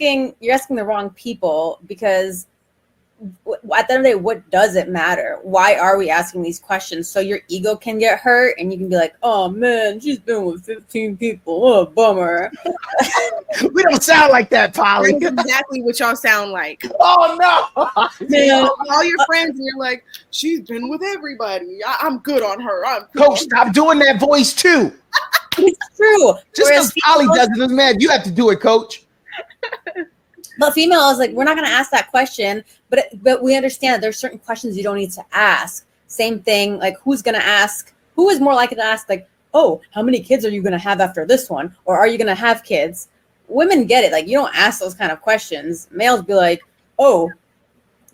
asking the wrong people, because at the end of the day, what does it matter? Why are we asking these questions? So your ego can get hurt and you can be like, oh man, she's been with 15 people. Oh, bummer. We don't sound like that, Polly. That's exactly what y'all sound like. Oh no. Man, All your friends, and you're like, she's been with everybody. I'm good on her. Coach, stop doing that voice too. it's true. Just because Polly does it doesn't matter. You have to do it, Coach. But female is like, we're not going to ask that question, but we understand that there's certain questions you don't need to ask. Same thing, like who is more likely to ask, like, oh, how many kids are you going to have after this one? Or are you going to have kids? Women get it. Like, you don't ask those kind of questions. Males be like, oh,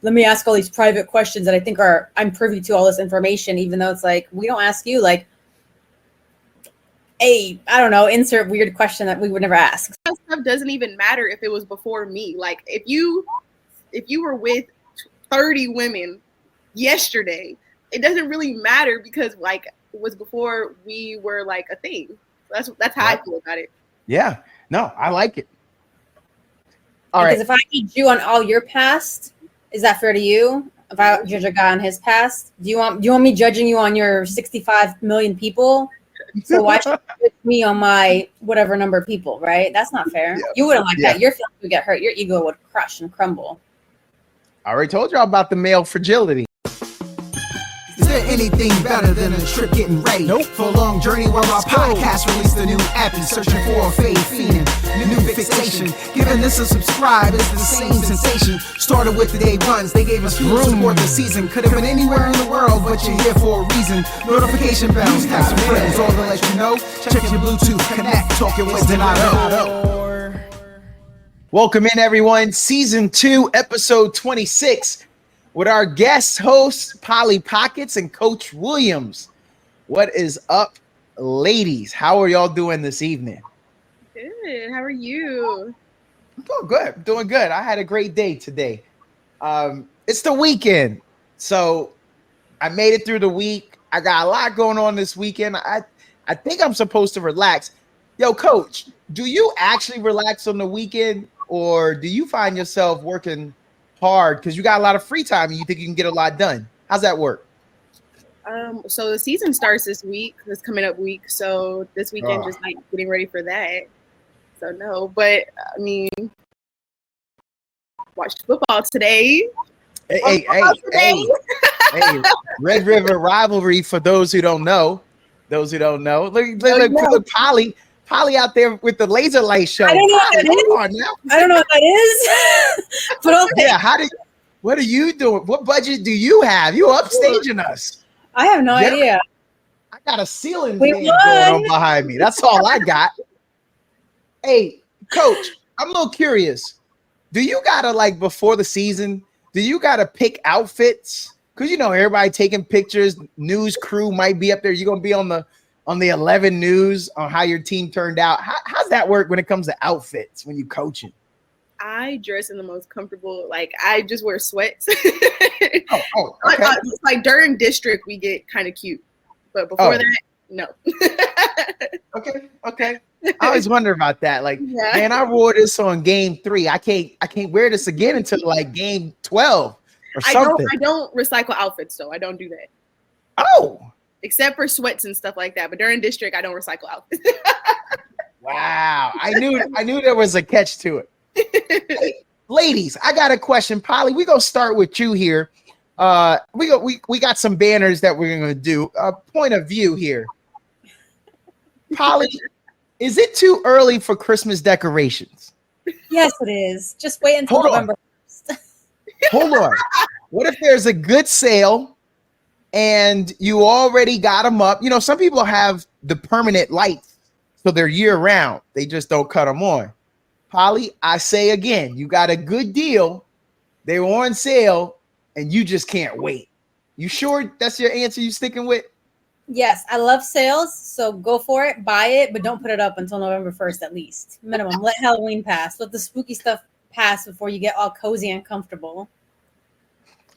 let me ask all these private questions that I think I'm privy to all this information, even though it's like, we don't ask you, like, I don't know, insert weird question that we would never ask. That stuff doesn't even matter if it was before me. Like, if you were with 30 women yesterday, it doesn't really matter, because like it was before we were like a thing. That's how I feel about it. Yeah, no, I like it. All right. Because if I judge you on all your past, is that fair to you? If I judge a guy on his past, do you want me judging you on your 65 million people? So why should you judge me on my whatever number of people, right? That's not fair. Yeah. You wouldn't like that. Your feelings would get hurt. Your ego would crush and crumble. I already told y'all about the male fragility. Is there anything better than a trip getting ready? Nope. For a long journey where our podcast released a new epi, searching for a fade fiending, new fixation. Giving this a subscribe is the same sensation. Started with the day ones, they gave us fuel to support the season. Could have been anywhere in the world, but you're here for a reason. Notification bells, have some friends, all to let you know. Check your Bluetooth, connect, talking with Donato. Welcome in, everyone. Season 2, episode 26. With our guest hosts, Polly Pockets and Coach Williams. What is up, ladies? How are y'all doing this evening? Good. How are you? I'm doing good. I had a great day today. It's the weekend, so I made it through the week. I got a lot going on this weekend. I think I'm supposed to relax. Yo, Coach, do you actually relax on the weekend, or do you find yourself working hard because you got a lot of free time and you think you can get a lot done? How's that work? So the season starts this coming up week. So this weekend, just like getting ready for that. So no, but I mean, watched football today. Hey, Red River rivalry for those who don't know. Look, Polly out there with the laser light show. I don't know what that is. I don't know what that is. But okay. Yeah, what are you doing? What budget do you have? You upstaging us. I have no idea. I got a ceiling fan going on behind me. That's all I got. Hey, Coach, I'm a little curious. Do you gotta, like, before the season, do you gotta pick outfits? Because, you know, everybody taking pictures, news crew might be up there. You're gonna be on the 11 News on how your team turned out. How's that work when it comes to outfits when you coaching? I dress in the most comfortable, like I just wear sweats. Okay. Like during district, we get kind of cute, but before that, no. Okay. I always wonder about that. Like, man, I wore this on game 3. I can't wear this again until like game 12 or something. I don't recycle outfits though. I don't do that. Oh. Except for sweats and stuff like that. But during district, I don't recycle outfits. Wow. I knew there was a catch to it. Hey, ladies, I got a question. Polly, we're going to start with you here. We got some banners that we're going to do. Point of view here. Polly, is it too early for Christmas decorations? Yes, it is. Just wait until November 1st. Hold on. What if there's a good sale and you already got them up? You know, some people have the permanent lights, so they're year round. They just don't cut them on. Polly, I say again, you got a good deal. They were on sale and you just can't wait. You sure that's your answer you sticking with? Yes, I love sales, so go for it, buy it, but don't put it up until November 1st at least. Minimum. Let Halloween pass. Let the spooky stuff pass before you get all cozy and comfortable.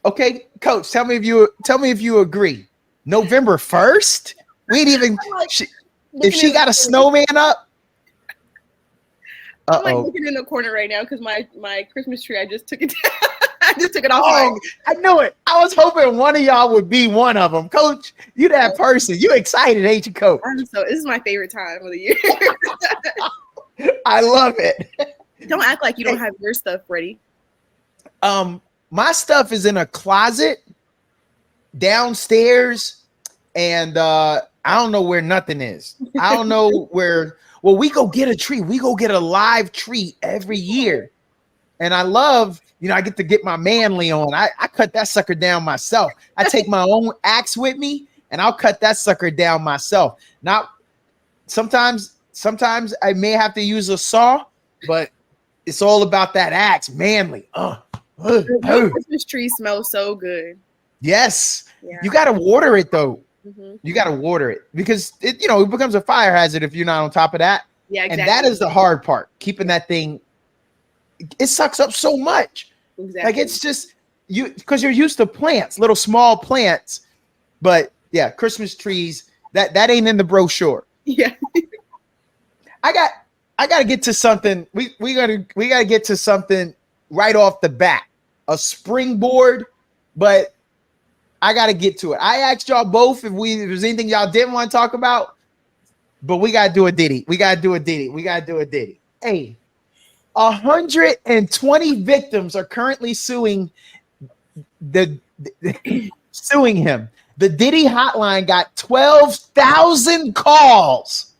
Okay, Coach, tell me if you agree. November 1st? We ain't even if she got a snowman up. I'm like looking in the corner right now because my Christmas tree, I just took it down. I just took it off. Oh, I knew it. I was hoping one of y'all would be one of them. Coach, you that person. You excited, ain't you, Coach? This is my favorite time of the year. I love it. Don't act like you don't have your stuff ready. My stuff is in a closet downstairs, and I don't know where nothing is. I don't know where. Well, we go get a tree. We go get a live tree every year. And I love, I get to get my manly on. I cut that sucker down myself. I take my own axe with me and I'll cut that sucker down myself. Not sometimes I may have to use a saw, but it's all about that axe, manly. Christmas tree smells so good. Yes. Yeah. You got to water it though. Mm-hmm. You got to water it because it becomes a fire hazard if you're not on top of that. Yeah, exactly. And that is the hard part. Keeping that thing, it sucks up so much. Exactly. Like it's just because you're used to plants, little small plants. But yeah, Christmas trees, that ain't in the brochure. Yeah. I got to get to something. We got to get to something right off the bat. A springboard, but I got to get to it. I asked y'all both if there's anything y'all didn't want to talk about, but we got to do a ditty. Hey, 120 victims are currently suing suing him. The Diddy hotline got 12,000 calls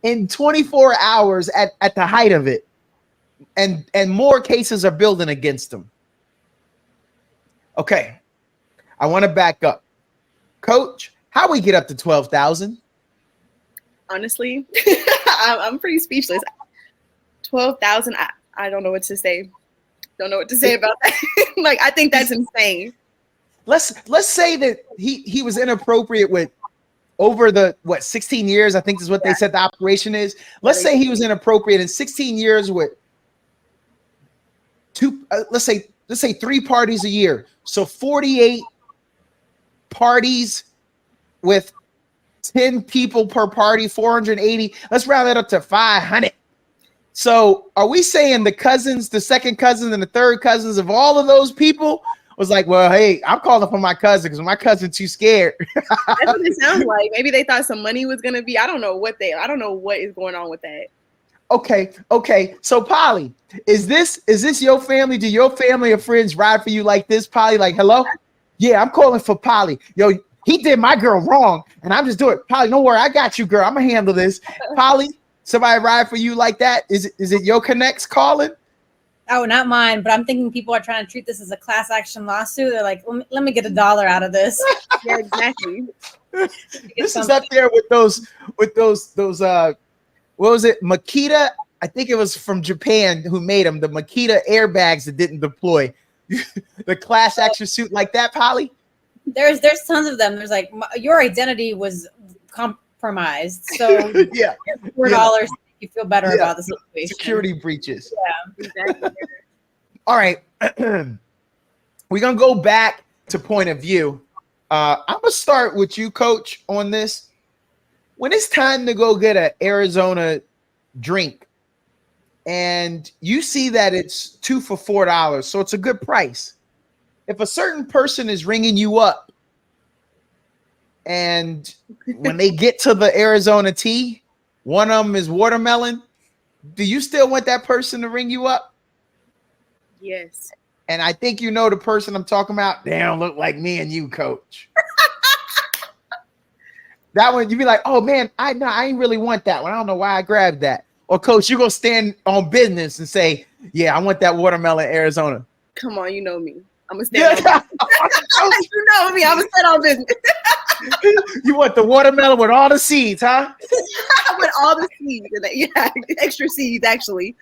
in 24 hours at the height of it. And more cases are building against him. Okay. I want to back up. Coach, how we get up to 12,000? Honestly, I'm pretty speechless. 12,000. I don't know what to say. Don't know what to say about that. Like, I think that's insane. Let's say that he was inappropriate with over the 16 years, I think is what they said the operation is. Let's say he was inappropriate in 16 years with let's say 3 parties a year. So 48 parties with 10 people per party, 480. Let's round that up to 500. So are we saying the cousins, the second cousins, and the third cousins of all of those people was like, well, hey, I'm calling for my cousin because my cousin's too scared. That's what it sounds like. Maybe they thought some money was gonna be. I don't know what is going on with that. Okay. So Polly, is this your family? Do your family or friends ride for you like this, Polly? Like, hello? Yeah, I'm calling for Polly. Yo, he did my girl wrong, and I'm just doing it. Polly, don't worry, I got you, girl. I'm gonna handle this. Polly, somebody ride for you like that? Is it your connects calling? Oh, not mine, but I'm thinking people are trying to treat this as a class action lawsuit. They're like, let me get $1 out of this. Yeah, exactly. This is up there with those what was it? Makita, I think it was from Japan who made them, the Makita airbags that didn't deploy. The class action suit like that, Polly? There's tons of them. There's like your identity was compromised. So yeah. $4 you feel better about the situation. Security breaches. Yeah. Exactly. All right. We're gonna go back to point of view. I'm gonna start with you, Coach, on this. When it's time to go get an Arizona drink and you see that it's 2 for $4, so it's a good price. If a certain person is ringing you up and when they get to the Arizona tea, one of them is watermelon, do you still want that person to ring you up? Yes. And I think you know the person I'm talking about. They don't look like me and you, Coach. That one, you'd be like, oh man, I ain't really want that one. I don't know why I grabbed that. Or Coach, you're gonna stand on business and say, yeah, I want that watermelon Arizona. Come on, you know me. I'm gonna stand on business. You know me, I'm gonna stand on business. You want the watermelon with all the seeds, huh? With all the seeds. Yeah, extra seeds, actually.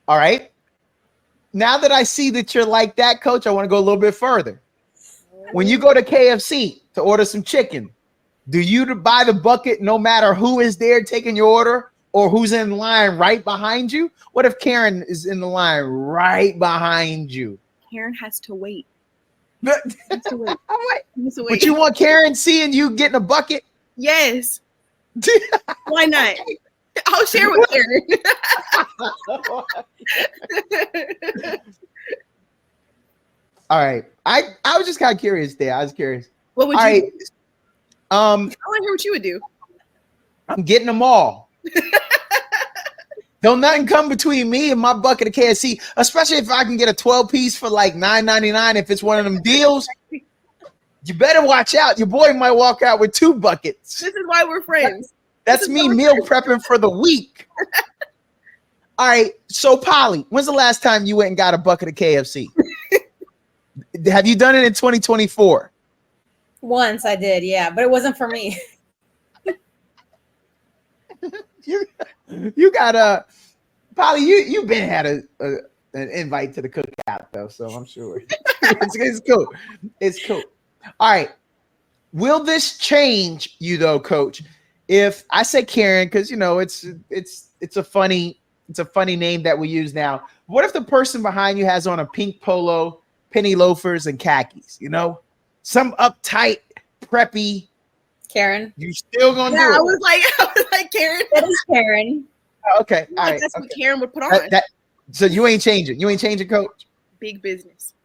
All right. Now that I see that you're like that, Coach, I want to go a little bit further. When you go to KFC to order some chicken, do you buy the bucket no matter who is there taking your order or who's in line right behind you? What if Karen is in the line right behind you? Karen has to wait. But Has to wait. But you want Karen seeing you getting a bucket? Yes. Why not? I'll share with Karen. All right. I was just kind of curious there. I was curious. What would All you right. do? I want to hear what you would do. I'm getting them all. Don't nothing come between me and my bucket of KFC, especially if I can get a 12-piece for like $9.99 if it's one of them deals. You better watch out. Your boy might walk out with 2 buckets. This is why we're friends. That's me meal prepping for the week. All right. So, Polly, when's the last time you went and got a bucket of KFC? Have you done it in 2024? Once I did, yeah, but it wasn't for me. You got a Polly. You've been had an invite to the cookout though, so I'm sure it's cool. It's cool. All right. Will this change you though, Coach? If I say Karen, because you know it's a funny name that we use now. What if the person behind you has on a pink polo, penny loafers, and khakis? You know, some uptight, preppy. Karen. You still gonna do it? I was like Karen. That is Karen. Okay, all right. That's what Okay. Karen would put on. So you ain't changing. You ain't changing, Coach. Big business.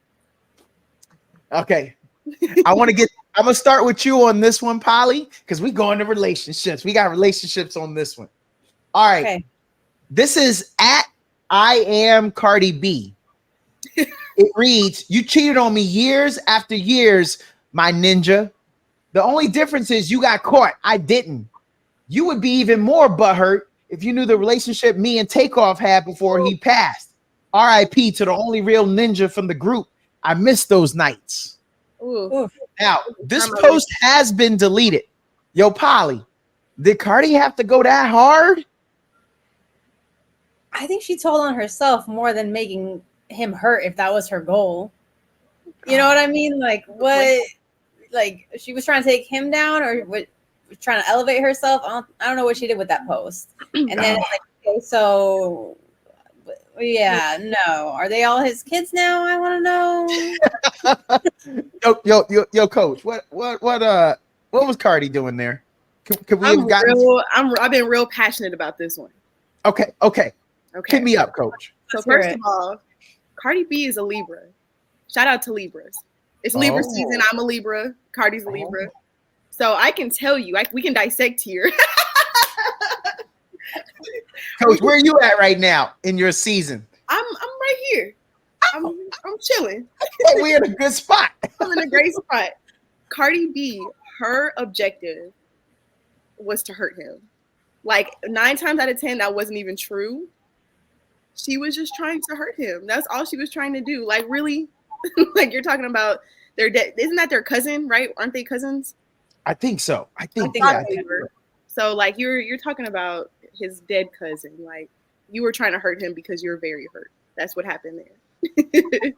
Okay. I'm gonna start with you on this one, Polly, because we go into relationships. We got relationships on this one. All right. Okay. This is at I am Cardi B. It reads, "You cheated on me years after years, my ninja. The only difference is you got caught. I didn't. You would be even more butthurt if you knew the relationship me and Takeoff had before he passed. R.I.P. to the only real ninja from the group. I miss those nights." Ooh. Now, this post has been deleted. Yo, Polly, did Cardi have to go that hard? I think she told on herself more than making him hurt if that was her goal. You know what I mean? Like what? Like she was trying to take him down, or was trying to elevate herself. I don't know what she did with that post. And then it's like, okay, so yeah, no. Are they all his kids now? I want to know. Yo, Coach. What was Cardi doing there? Could we have gotten? I've been real passionate about this one. Okay. Hit me up, Coach. So first of all, Cardi B is a Libra. Shout out to Libras. It's Libra season. I'm a Libra. Cardi's a Libra. So I can tell you, we can dissect here. Coach, where are you at right now in your season? I'm right here. I'm chilling. We're in a good spot. I'm in a great spot. Cardi B, her objective was to hurt him. Like 9 times out of 10, that wasn't even true. She was just trying to hurt him. That's all she was trying to do. Like really, like you're talking about their dead. Isn't that their cousin, right? Aren't they cousins? I think so. I think so. Like you're talking about his dead cousin. Like you were trying to hurt him because you're very hurt. That's what happened there.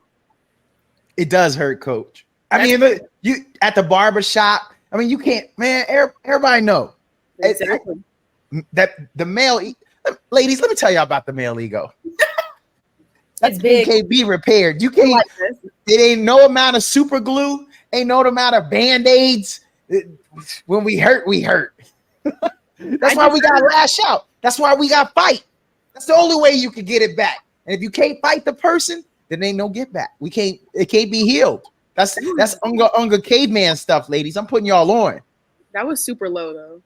It does hurt, Coach. I mean, look, you at the barber shop. I mean, you can't, man. Everybody know Exactly. that the male. Ladies, let me tell y'all about the male ego. It's big. Can't be repaired. You can't. It ain't no amount of super glue. Ain't no amount of band-aids. When we hurt, we hurt. That's why we got to lash out. That's why we got to fight. That's the only way you can get it back. And if you can't fight the person, then ain't no get back. We can't. It can't be healed. That's Unga caveman stuff, ladies. I'm putting y'all on. That was super low though.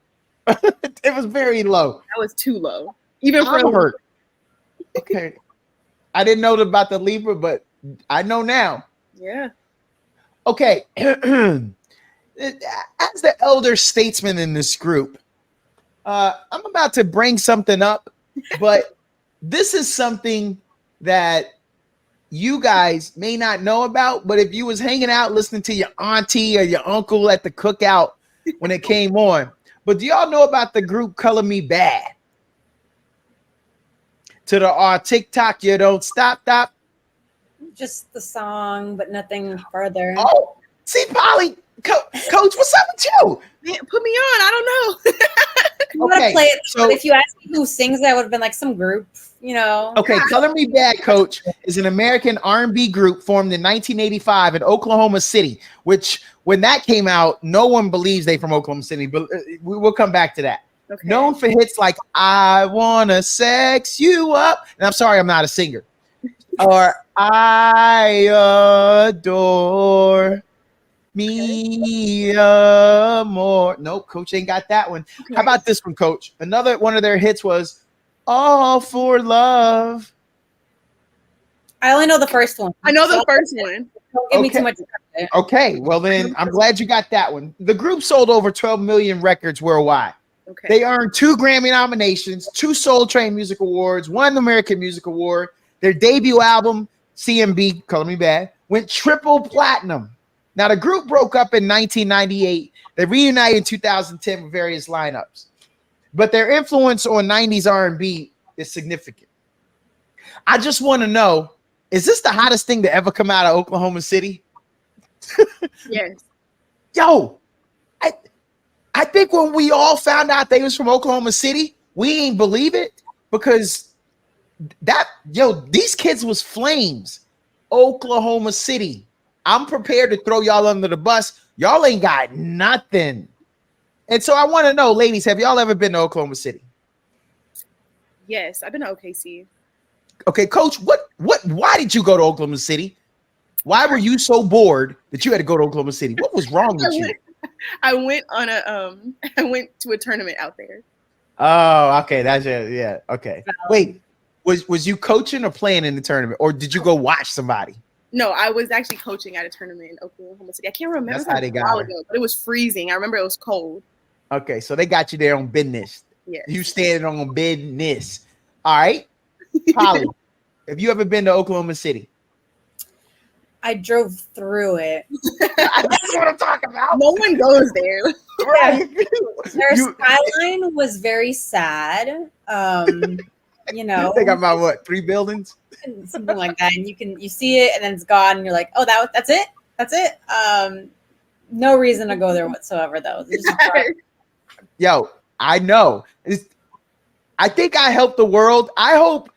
It was very low. That was too low. Even for I'm hurt. Okay. I didn't know about the Libra, but I know now. Yeah. Okay. As the elder statesman in this group, I'm about to bring something up, but this is something that you guys may not know about, but if you was hanging out listening to your auntie or your uncle at the cookout when it came on, but do y'all know about the group Color Me Bad? To the TikTok, you don't stop. Just the song, but nothing further. Oh, see, Polly, Coach, what's up with you? Man, put me on. I don't know. I'm gonna play it. So if you asked me who sings that, would have been like some group, you know. Okay, Color Me Bad, Coach, is an American R&B group formed in 1985 in Oklahoma City, which when that came out, no one believes they from Oklahoma City, but we'll come back to that. Okay. Known for hits like "I Wanna Sex You Up," and I'm sorry, I'm not a singer, or "I Adore Me More." Nope, Coach ain't got that one. Okay. How about this one, Coach? Another one of their hits was "All for Love." I only know the first one. I know the first one. Don't give me Okay. too much credit. Okay, well then I'm glad you got that one. The group sold over 12 million records worldwide. Okay. They earned 2 Grammy nominations, 2 Soul Train Music Awards, 1 American Music Award. Their debut album, CMB, Color Me Bad, went triple platinum. Now, the group broke up in 1998. They reunited in 2010 with various lineups. But their influence on 90s R&B is significant. I just want to know, is this the hottest thing to ever come out of Oklahoma City? Yes. Yo, I think when we all found out they was from Oklahoma City, we ain't believe it, because these kids was flames. Oklahoma City. I'm prepared to throw y'all under the bus. Y'all ain't got nothing. And so I want to know, ladies, have y'all ever been to Oklahoma City? Yes, I've been to OKC. Okay, Coach, why did you go to Oklahoma City? Why were you so bored that you had to go to Oklahoma City? What was wrong with you? I went to a tournament out there. Oh, okay. That's it. Yeah. Okay. Wait, was you coaching or playing in the tournament, or did you go watch somebody? No, I was actually coaching at a tournament in Oklahoma City. I can't remember. That's how they got her. But it was freezing. I remember it was cold. Okay, so they got you there on business. Yes. You standing on business. All right. Polly, have you ever been to Oklahoma City? I drove through it. That's what I'm talking about. No one goes there. Right. Their skyline was very sad. You know, They got about what, 3 buildings? something like that, and you see it, and then it's gone, and you're like, oh, that's it. No reason to go there whatsoever, though. It's just Yo, I know. I think I helped the world. I hope.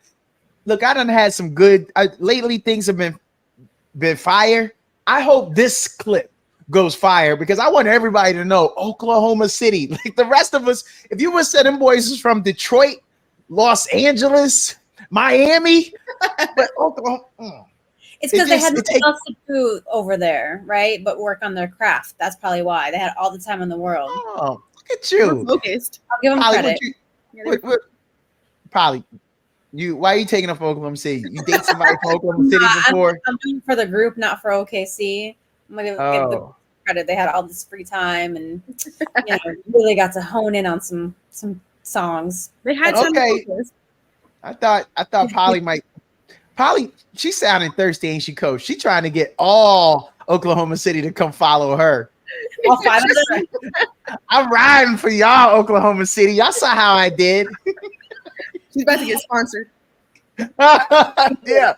Look, I done had some good. Lately, things have been fire. I hope this clip goes fire, because I want everybody to know Oklahoma City. Like the rest of us, if you would say them boys is from Detroit, Los Angeles, Miami, but Oklahoma. It's because they had nothing else to do over there, right? But work on their craft. That's probably why they had all the time in the world. Oh, look at you. We're focused. I'll give them credit. Polly, why are you taking up Oklahoma City? You date somebody from Oklahoma City before? I'm doing for the group, not for OKC. I'm gonna give them credit. They had all this free time, and really got to hone in on some songs. They had okay. I thought Polly might. Polly, she sounding thirsty, ain't she, Coach? She trying to get all Oklahoma City to come follow her. All 5 of them. I'm riding for y'all, Oklahoma City. Y'all saw how I did. She's about to get sponsored. Yeah,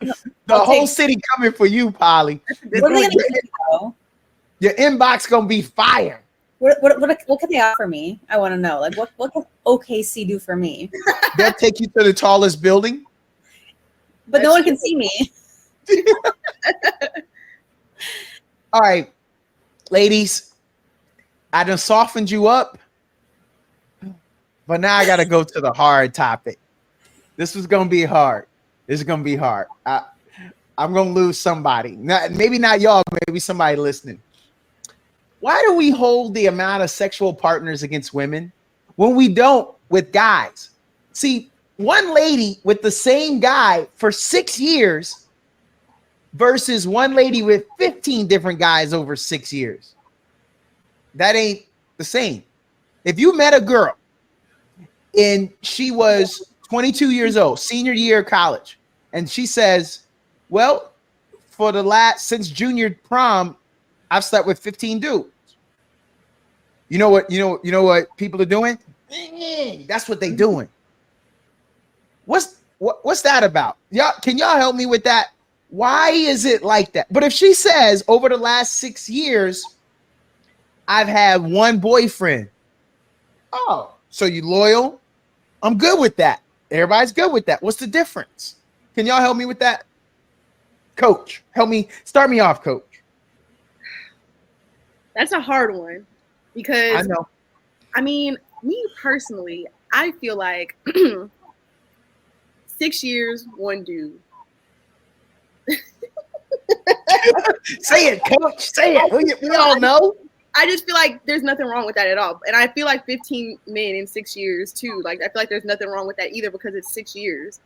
the whole city coming for you, Polly. Your inbox gonna be fire. What can they offer me? I want to know. Like, what can OKC do for me? They'll take you to the tallest building, but no one can see me. All right, ladies, I done softened you up, but now I got to go to the hard topic. This was gonna be hard. This is gonna be hard. I'm gonna lose somebody. Maybe not y'all. Maybe somebody listening. Why do we hold the amount of sexual partners against women when we don't with guys? See, one lady with the same guy for 6 years versus one lady with 15 different guys over 6 years. That ain't the same. If you met a girl and she was 22 years old, senior year of college, and she says, well, since junior prom, I've slept with 15 dudes. You know what people are doing? That's what they doing. What's that about? Can y'all help me with that? Why is it like that? But if she says over the last 6 years, I've had one boyfriend. Oh, so you loyal? I'm good with that. Everybody's good with that. What's the difference? Can y'all help me with that? Coach, help me. Start me off, Coach. That's a hard one, because I know. I mean, me personally, I feel like 6 years, one dude. Say it, coach. Say it. We all know. I just feel like there's nothing wrong with that at all. And I feel like 15 men in 6 years too. Like I feel like there's nothing wrong with that either because it's 6 years.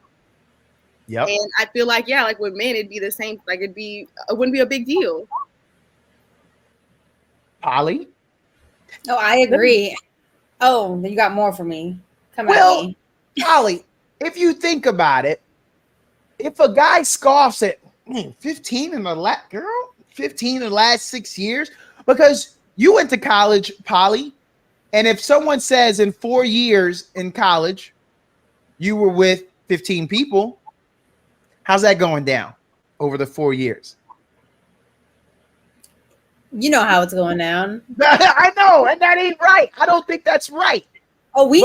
Yep. And I feel like, yeah, like with men, it'd be the same. Like it wouldn't be a big deal. Polly? Oh, I agree. Oh, you got more for me. Come at me. Polly, if you think about it, if a guy scoffs at 15 in the last 6 years, because you went to college, Polly, and if someone says in 4 years in college you were with 15 people, how's that going down over the 4 years? You know how it's going down. I know, and that ain't right. I don't think that's right. Oh, we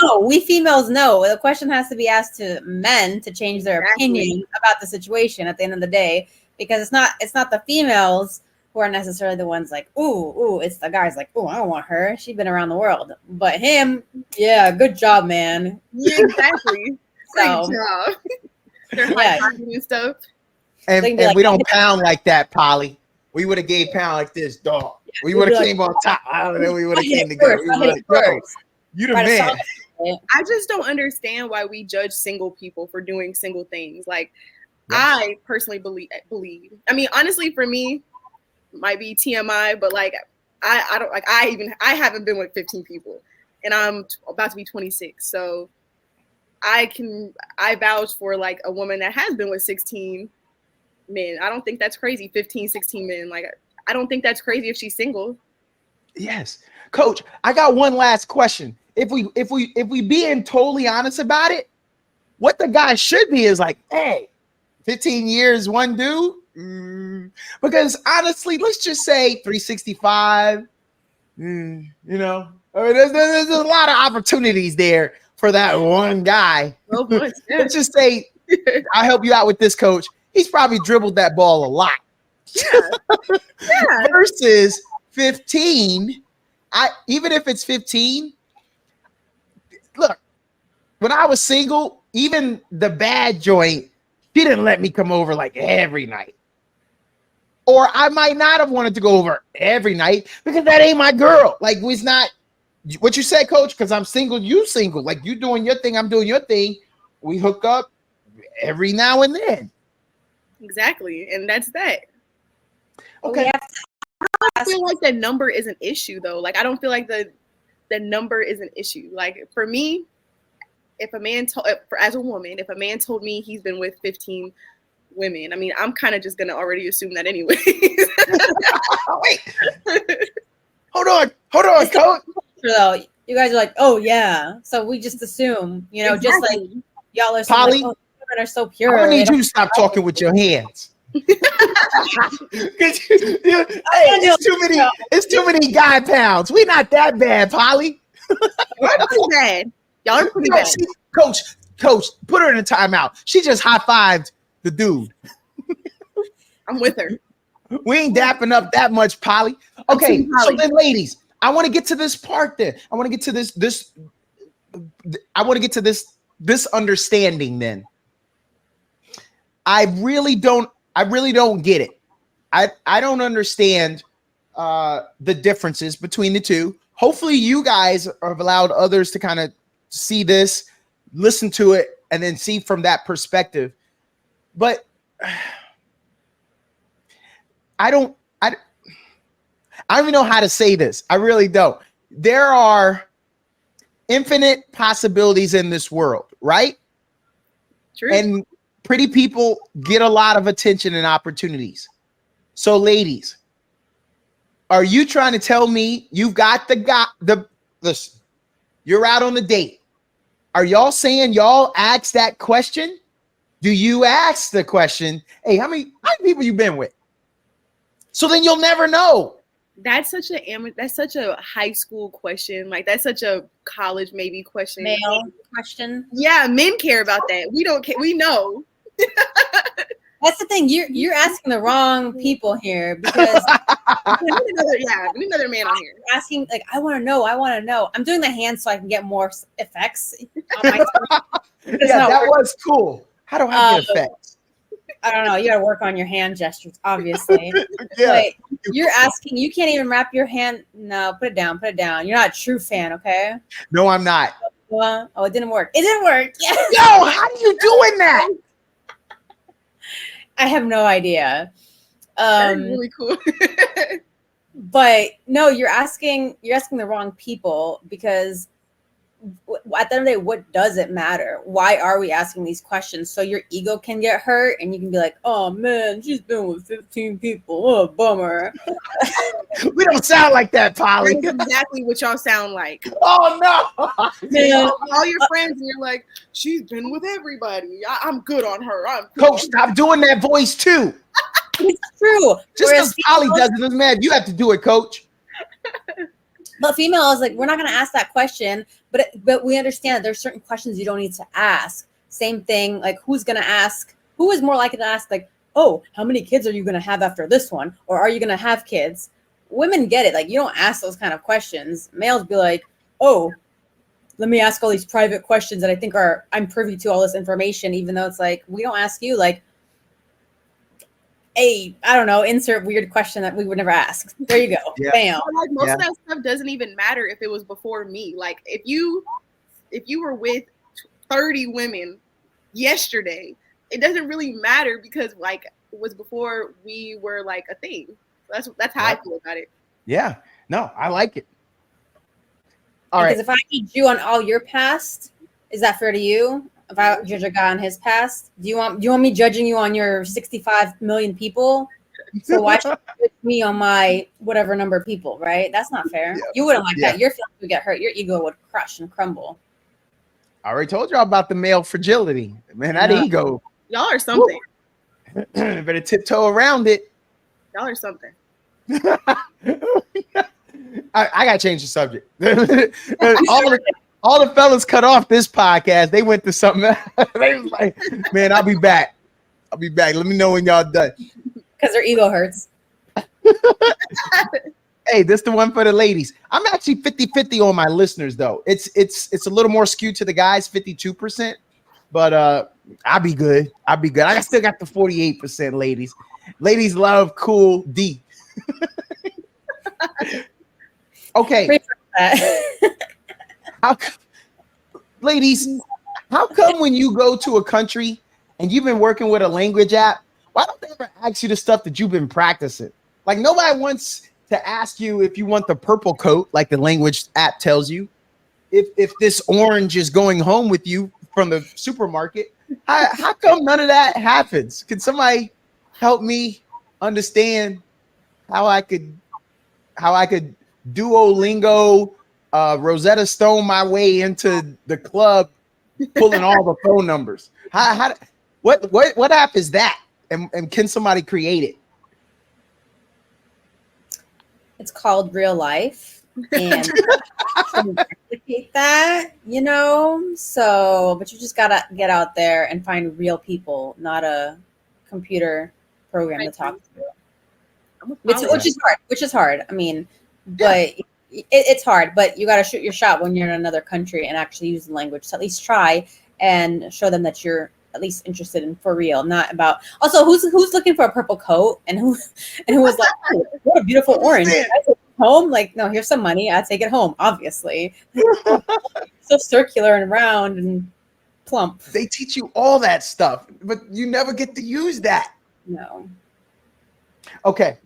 know. We females know. The question has to be asked to men to change their opinion about the situation at the end of the day, because it's not the females who are necessarily the ones like, ooh, it's the guys like, ooh, I don't want her. She's been around the world. But him, yeah, good job, man. Yeah, exactly. So, good job. They're high-fiving and stuff. And like, we don't pound like that, Polly. We would have gave pound like this, dog. We would have came on top. I don't know. We would have came together. You the man. I just don't understand why we judge single people for doing single things. Like, I personally believe. I mean, honestly, for me, might be TMI, but like, I don't like. I haven't been with 15 people, and I'm about to be 26. So, I vouch for like a woman that has been with 16 men. I don't think that's crazy. 15, 16 men. Like, I don't think that's crazy if she's single. Yes, Coach. I got one last question. If we being totally honest about it, what the guy should be is like, hey, 15 years, one dude. Because honestly, let's just say 365. You know, I mean, there's a lot of opportunities there for that one guy. Oh, boy, yeah. Let's just say, I'll help you out with this, Coach. He's probably dribbled that ball a lot. Yeah. Versus 15. Even if it's 15, look, when I was single, even the bad joint, she didn't let me come over like every night. Or I might not have wanted to go over every night because that ain't my girl. Like, it's not what you said, Coach, because I'm single, you single. Like, you doing your thing, I'm doing your thing. We hook up every now and then. Exactly. And that's that. Okay. I don't feel like the number is an issue, though. Like, I don't feel like the number is an issue. Like, for me, if a man as a woman, if a man told me he's been with 15 women, I mean, I'm kind of just gonna already assume that anyway. Wait. Hold on, Coach. Though you guys are like, oh yeah, so we just assume, you know, just like y'all are so Polly, like, oh, women are so pure. I need you to stop talking with your hands. It's too many guy pounds. We're not that bad, Polly. Y'all are pretty bad. Y'all are pretty bad. Coach, put her in a timeout. She just high-fived the dude. I'm with her. We ain't dapping up that much, Polly. Okay, so then, ladies, I want to get to this part then. I want to get to this understanding then. I really don't get it. I don't understand the differences between the two. Hopefully you guys have allowed others to kind of see this, listen to it, and then see from that perspective. But I don't even know how to say this. I really don't. There are infinite possibilities in this world, right? True. And pretty people get a lot of attention and opportunities. So, ladies, are you trying to tell me you've got listen, you're out on the date. Are y'all saying y'all ask that question? Do you ask the question, hey, how many people you been with? So then you'll never know. That's such a high school question. Like, that's such a college maybe question. Male question. Yeah, men care about that. We don't care. We know. That's the thing. You're asking the wrong people here, because We need another man on here. Asking like, I want to know. I'm doing the hand so I can get more effects. On my Yeah, that was cool. How do I get effects? I don't know. You got to work on your hand gestures, obviously. Yeah. But you're asking. You can't even wrap your hand. No, put it down. Put it down. You're not a true fan, okay? No, I'm not. Oh, it didn't work. It didn't work. Yeah. Yo, how are you doing that? I have no idea. That's really cool. But no, you're asking the wrong people, because at the end of the day, what does it matter? Why are we asking these questions? So your ego can get hurt and you can be like, oh man, she's been with 15 people. Oh, bummer. We don't sound like that, Polly. That's exactly what y'all sound like. Oh no. Man, All your friends, and you're like, she's been with everybody. I'm good on her. Coach, stop doing that voice too. it's true. Just because Polly does it doesn't matter. You have to do it, Coach. But females, like, we're not going to ask that question, but we understand that there's certain questions you don't need to ask. Same thing, like, who is more likely to ask, like, oh, how many kids are you going to have after this one? Or are you going to have kids? Women get it. Like, you don't ask those kind of questions. Males be like, oh, let me ask all these private questions that I think I'm privy to all this information, even though it's like, we don't ask you, like, I don't know, insert weird question that we would never ask. There you go. Yeah. Bam. Like, most of that stuff doesn't even matter if it was before me. Like, if you were with 30 women yesterday, it doesn't really matter, because like it was before we were like a thing. That's how I feel about it. Yeah. No, I like it. All right. Because if I judge you on all your past, is that fair to you? If I judge a guy on his past, do you want me judging you on your 65 million people? So why should you judge me on my whatever number of people, right? That's not fair. Yeah. You wouldn't like that. Your feelings would get hurt. Your ego would crush and crumble. I already told y'all about the male fragility. Man, that ego. Y'all are something. Better tiptoe around it. Y'all are something. I gotta change the subject. all the fellas cut off this podcast. They went to something else. They was like, man, I'll be back. Let me know when y'all done. Because their ego hurts. Hey, this the one for the ladies. I'm actually 50-50 on my listeners, though. It's a little more skewed to the guys, 52%. But I'll be good. I still got the 48% ladies. Ladies love cool D. Okay. Ladies, how come when you go to a country and you've been working with a language app, why don't they ever ask you the stuff that you've been practicing? Like, nobody wants to ask you if you want the purple coat, like the language app tells you. If this orange is going home with you from the supermarket, how come none of that happens? Can somebody help me understand how I could Duolingo, Rosetta Stone my way into the club, pulling all the phone numbers? What app is that? And can somebody create it? It's called Real Life, and replicate that, So, but you just gotta get out there and find real people, not a computer program to talk to. Which is hard. I mean, but it's hard. But you gotta shoot your shot when you're in another country and actually use the language. So at least try and show them that you're at least interested in for real, not about. Also, who's looking for a purple coat and who was like, oh, what a beautiful orange. I take it home, like, no, here's some money. I take it home, obviously. So circular and round and plump. They teach you all that stuff, but you never get to use that. No. Okay.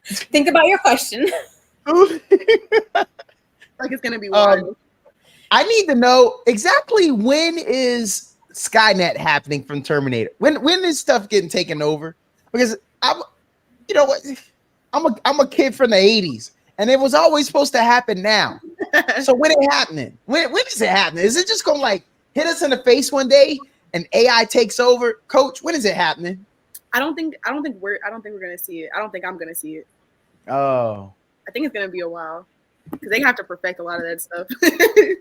Think about your question. Like it's gonna be wild. I need to know exactly when is Skynet happening from Terminator. When is stuff getting taken over? Because I'm a kid from the 80s, and it was always supposed to happen now. So when it happening? When is it happening? Is it just gonna like hit us in the face one day and AI takes over? Coach, when is it happening? I don't think we're gonna see it. I don't think I'm gonna see it. Oh. I think it's gonna be a while because they have to perfect a lot of that stuff.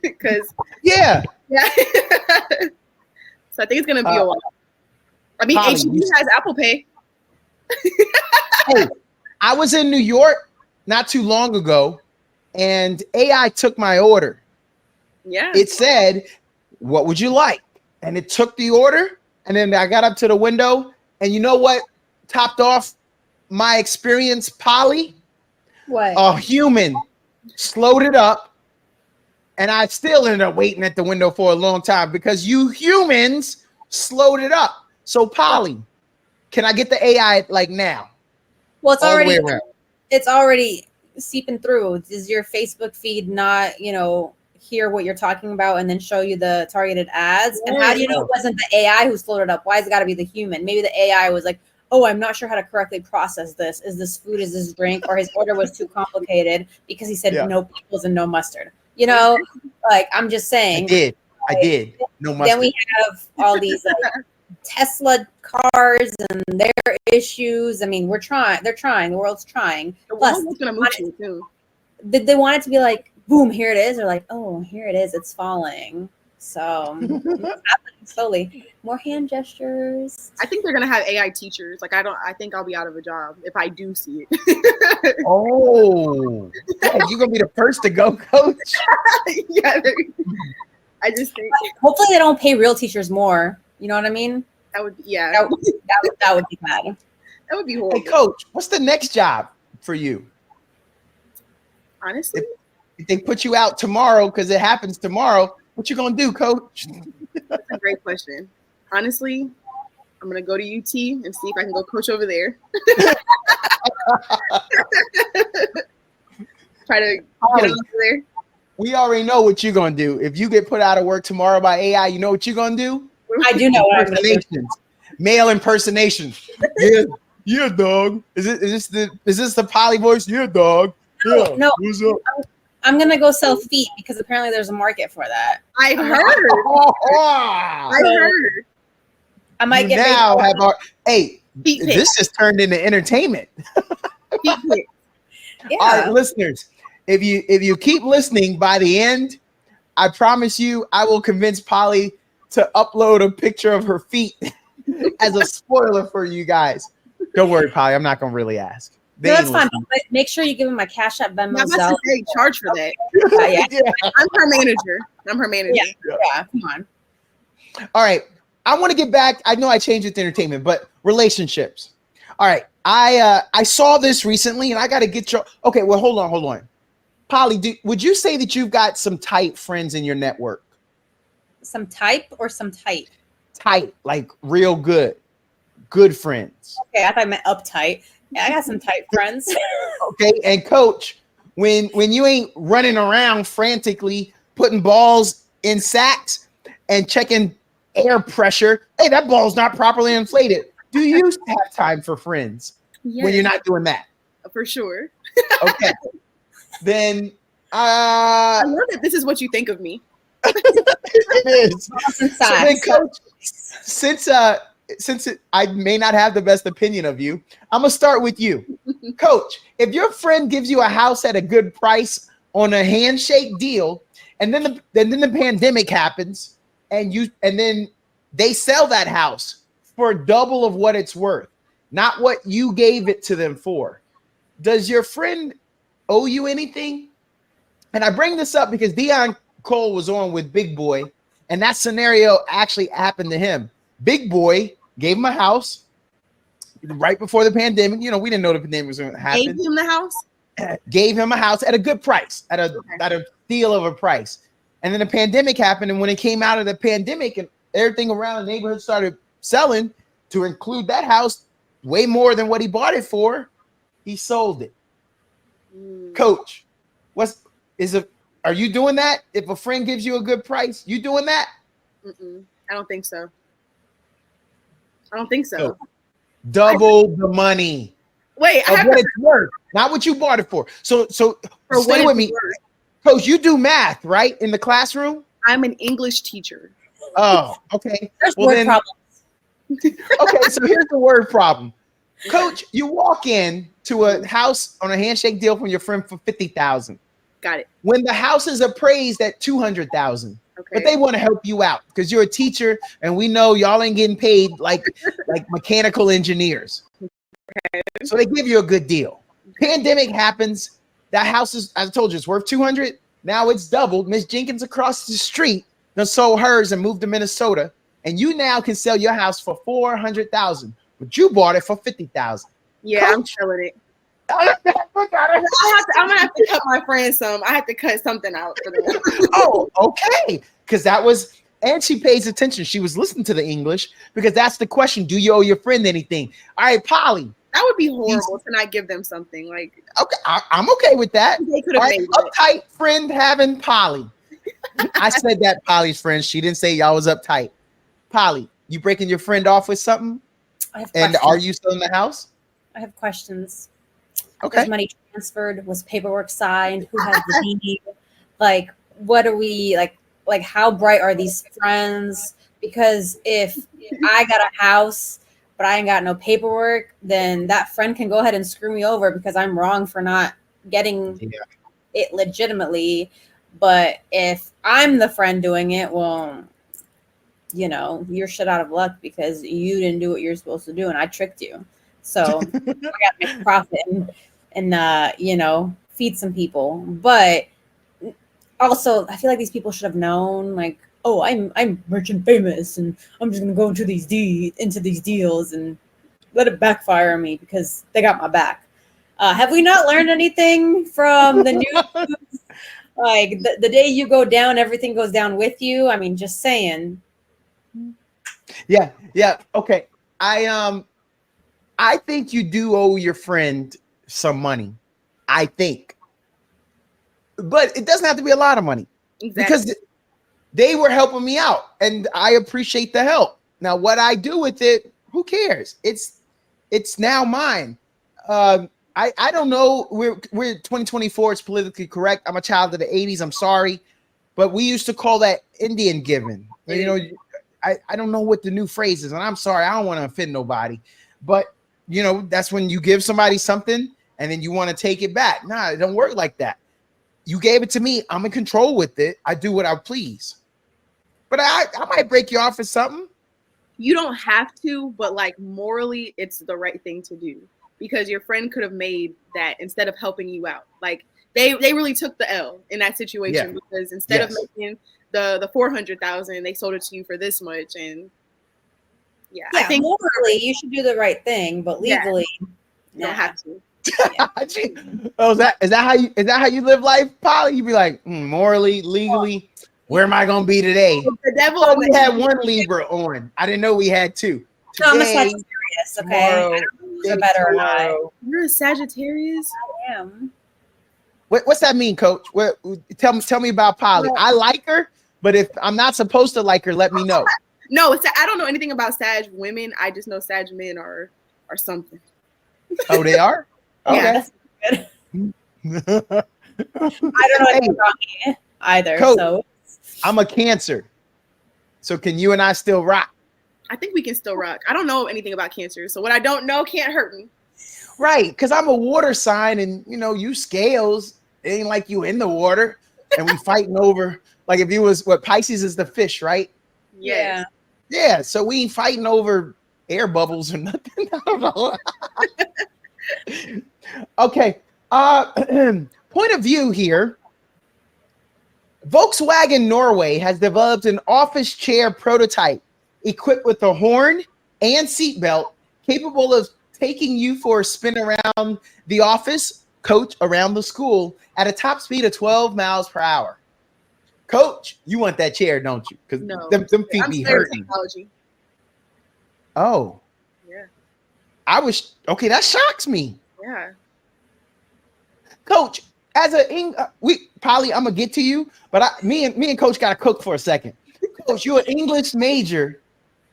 Because yeah. So I think it's gonna be a while. I mean, Polly, HEB has Apple Pay. Hey, I was in New York not too long ago, and AI took my order. Yeah. It said, "What would you like?" And it took the order, and then I got up to the window, and you know what topped off my experience, Polly? What? A human slowed it up, and I still ended up waiting at the window for a long time because you humans slowed it up. So, Polly, can I get the AI like now? Well, it's All the way already around. it's already seeping through. Does your Facebook feed not, hear what you're talking about and then show you the targeted ads? And how do you know it wasn't the AI who slowed it up? Why has it got to be the human? Maybe the AI was like, oh, I'm not sure how to correctly process this. Is this food? Is this drink? Or his order was too complicated because he said no pickles and no mustard. Like, I'm just saying. I did. No mustard. Then we have all these Tesla cars and their issues. I mean, they're trying. The world's trying. Plus, gonna move to it too. did they want it to be like, boom, here it is, or like, oh, here it is, it's falling. So it's happening slowly. More hand gestures. I think they're gonna have AI teachers. Like, I think I'll be out of a job if I do see it. Oh, you're gonna be the first to go, Coach. Yeah. I just think Hopefully they don't pay real teachers more. You know what I mean? that would That would be bad. that would be horrible. Hey, Coach, what's the next job for you? Honestly, If they put you out tomorrow, because it happens tomorrow, what you gonna do, Coach? that's a great question. Honestly, I'm gonna go to UT and see if I can go coach over there. Try to get over there. We already know what you're gonna do. If you get put out of work tomorrow by AI, you know what you're gonna do? I do know what I'm gonna do. Impersonations. Male impersonations. Yeah, dog. Is this the Polly voice? Yeah, dog. Yeah. No. What's up? I'm gonna go sell feet because apparently there's a market for that. I've heard. I I've heard. I might get now paid. have our hey. Feet pics. This just turned into entertainment. Feet pics. Yeah. All right, listeners. If you keep listening by the end, I promise you, I will convince Polly to upload a picture of her feet as a spoiler for you guys. Don't worry, Polly. I'm not gonna really ask. No, that's fine. But make sure you give him my Cash App, Venmo, I'm about Zelle. to say charge for that. Yeah. I'm her manager. Yeah, come on. All right. I want to get back. I know I changed it to entertainment, but relationships. All right. I saw this recently, and I got to get your. Okay. Well, hold on. Polly, would you say that you've got some tight friends in your network? Some type or some tight? Tight, like real good friends. Okay, I thought I meant uptight. Yeah, I got some tight friends. Okay. And Coach, when you ain't running around frantically putting balls in sacks and checking air pressure, hey, that ball's not properly inflated. Do you have time for friends when you're not doing that? For sure. Okay. Then I love that this is what you think of me. it is. So then, Size. Coach, since I may not have the best opinion of you, I'm gonna start with you. Coach, if your friend gives you a house at a good price on a handshake deal, and then the pandemic happens, and then they sell that house for double of what it's worth, not what you gave it to them for, does your friend owe you anything? And I bring this up because Deion Cole was on with Big Boy, and that scenario actually happened to him. Big Boy gave him a house right before the pandemic. You know, we didn't know the pandemic was going to happen. Gave him the house? Gave him a house at a good price, at a deal of a price. And then the pandemic happened, and when it came out of the pandemic and everything around the neighborhood started selling to include that house way more than what he bought it for, he sold it. Coach, are you doing that? If a friend gives you a good price, you doing that? I don't think so. Double the money. Wait, of what it's worth, not what you bought it for. So stay with me. Coach, you do math, right? In the classroom? I'm an English teacher. Oh, okay. There's word problems. Okay, so here's the word problem. Coach, you walk in to a house on a handshake deal from your friend for $50,000. Got it. When the house is appraised at $200,000, but they want to help you out because you're a teacher, and we know y'all ain't getting paid like mechanical engineers. Okay. So they give you a good deal. Pandemic happens. That house is, as I told you, it's worth 200. Now it's doubled. Miss Jenkins across the street done sold hers and moved to Minnesota, and you now can sell your house for $400,000, but you bought it for $50,000. Yeah, I'm selling it. I'm gonna have to cut my friend some. I have to cut something out for them. Oh, okay. Because that was, and she pays attention. She was listening to the English because that's the question. Do you owe your friend anything? All right, Polly. That would be horrible to not give them something. Like, okay, I'm okay with that. They could have made uptight friend having Polly. I said that Polly's friend. She didn't say y'all was uptight. Polly, you breaking your friend off with something? I have and questions. Are you still in the house? I have questions. Okay. Was money transferred? Was paperwork signed? Who has the deed? Like, what are we like? Like, how bright are these friends? Because if I got a house, but I ain't got no paperwork, then that friend can go ahead and screw me over because I'm wrong for not getting it legitimately. But if I'm the friend doing it, well, you know, you're shit out of luck because you didn't do what you're supposed to do, and I tricked you. So I got to make a profit and you know, feed some people. But also, I feel like these people should have known, like, oh, I'm rich and famous, and I'm just gonna go into these deals and let it backfire on me because they got my back. Have we not learned anything from the news? Like the day you go down, everything goes down with you. I mean, just saying. Yeah. Okay. I think you do owe your friend some money. I think, but it doesn't have to be a lot of money because they were helping me out, and I appreciate the help. Now, what I do with it, who cares? It's now mine. I don't know. We're 2024. It's politically correct. I'm a child of the 80s. I'm sorry, but we used to call that Indian giving. You know, I don't know what the new phrase is, and I'm sorry. I don't want to offend nobody, but you know, that's when you give somebody something and then you want to take it back. Nah, it don't work like that. You gave it to me. I'm in control with it. I do what I please. But I might break you off for something. You don't have to, but like morally, it's the right thing to do because your friend could have made that instead of helping you out. Like they really took the L in that situation because instead of making the 400,000, they sold it to you for this much. And I think morally you should do the right thing, but legally you don't have to. Oh, is that how you live life, Polly? You be like, morally, legally, where am I gonna be today? The devil. Oh, we had one Libra on. I didn't know we had two. Today, no, I'm a Sagittarius. Okay, I don't know if you're better or not. You're a Sagittarius. I am. What's that mean, Coach? Tell me about Polly. I like her, but if I'm not supposed to like her, let me know. No, I don't know anything about Sag women. I just know Sag men are something. Oh, they are? Okay. Yeah, that's good. I don't know anything about me either. Coach, so I'm a Cancer. So can you and I still rock? I think we can still rock. I don't know anything about Cancer, so what I don't know can't hurt me. Right, because I'm a water sign, and you know, you scales. It ain't like you in the water, and we fighting over. Like if you was Pisces is the fish, right? Yes. Yeah. So we ain't fighting over air bubbles or nothing. I don't know. Okay. Point of view here. Volkswagen Norway has developed an office chair prototype equipped with a horn and seatbelt capable of taking you for a spin around the office, Coach, around the school at a top speed of 12 miles per hour. Coach, you want that chair, don't you? Because them feet be hurting. Technology. Oh. Yeah. Okay, that shocks me. Yeah. Coach, as Polly, I'm gonna get to you, but me and Coach gotta cook for a second. Coach, you're an English major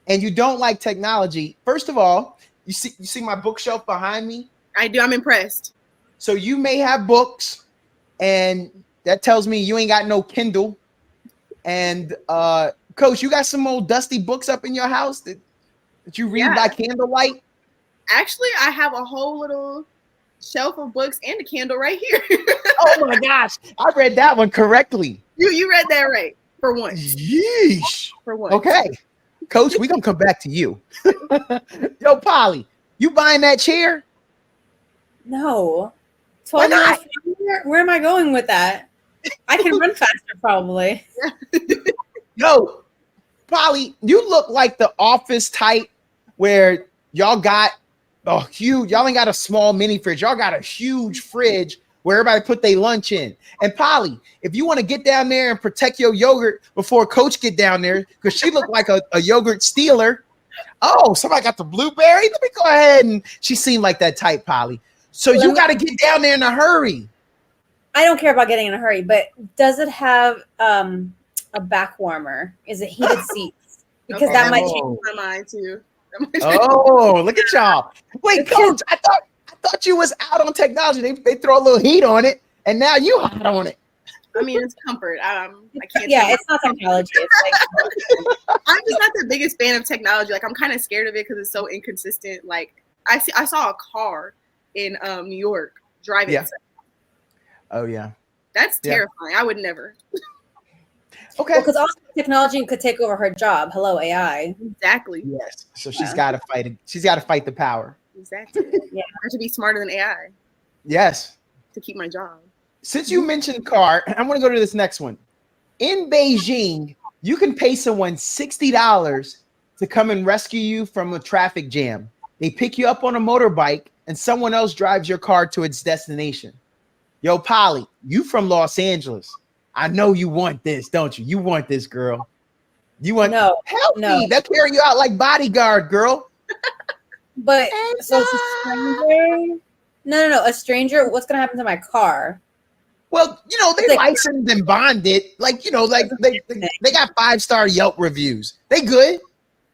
and you don't like technology. First of all, you see my bookshelf behind me? I do. I'm impressed. So you may have books, and that tells me you ain't got no Kindle. And Coach, you got some old dusty books up in your house that you read by candlelight? Actually, I have a whole little shelf of books and a candle right here. Oh my gosh, I read that one correctly. You read that right. For once. Yeesh. For once. Okay, Coach, we gonna come back to you. Yo, Polly, you buying that chair? No. Why 12 not? minutes. Where am I going with that? I can run faster, probably. Yo, Polly, you look like the office type where y'all got a huge, y'all ain't got a small mini fridge. Y'all got a huge fridge where everybody put their lunch in. And Polly, if you want to get down there and protect your yogurt before Coach get down there, because she looked like a yogurt stealer. Oh, somebody got the blueberry. Let me go ahead. And she seemed like that type, Polly. So you got to get down there in a hurry. I don't care about getting in a hurry, but does it have a back warmer? Is it heated seats? Because that might change my mind too. Oh, look at y'all. Wait, Coach, I thought you was out on technology. They throw a little heat on it, and now you hot on it. I mean, it's comfort. I can't. Yeah, it's not technology. It's like, I'm just not the biggest fan of technology. Like, I'm kind of scared of it because it's so inconsistent. Like, I saw a car in New York driving. Yeah. Oh yeah. That's terrifying. I would never. Okay. Because also technology could take over her job. Hello, AI. Exactly. Yes. So she's got to fight it. She's got to fight the power. Exactly. Yeah. I have to be smarter than AI Yes. to keep my job. Since you mentioned car, I'm going to go to this next one. In Beijing, you can pay someone $60 to come and rescue you from a traffic jam. They pick you up on a motorbike, and someone else drives your car to its destination. Yo, Polly, you from Los Angeles. I know you want this, don't you? You want this, girl. You want help me. They'll carry you out like bodyguard, girl. But so it's a stranger. No. A stranger. What's gonna happen to my car? Well, you know, they licensed and bonded. Like, you know, like they got 5-star Yelp reviews. They good.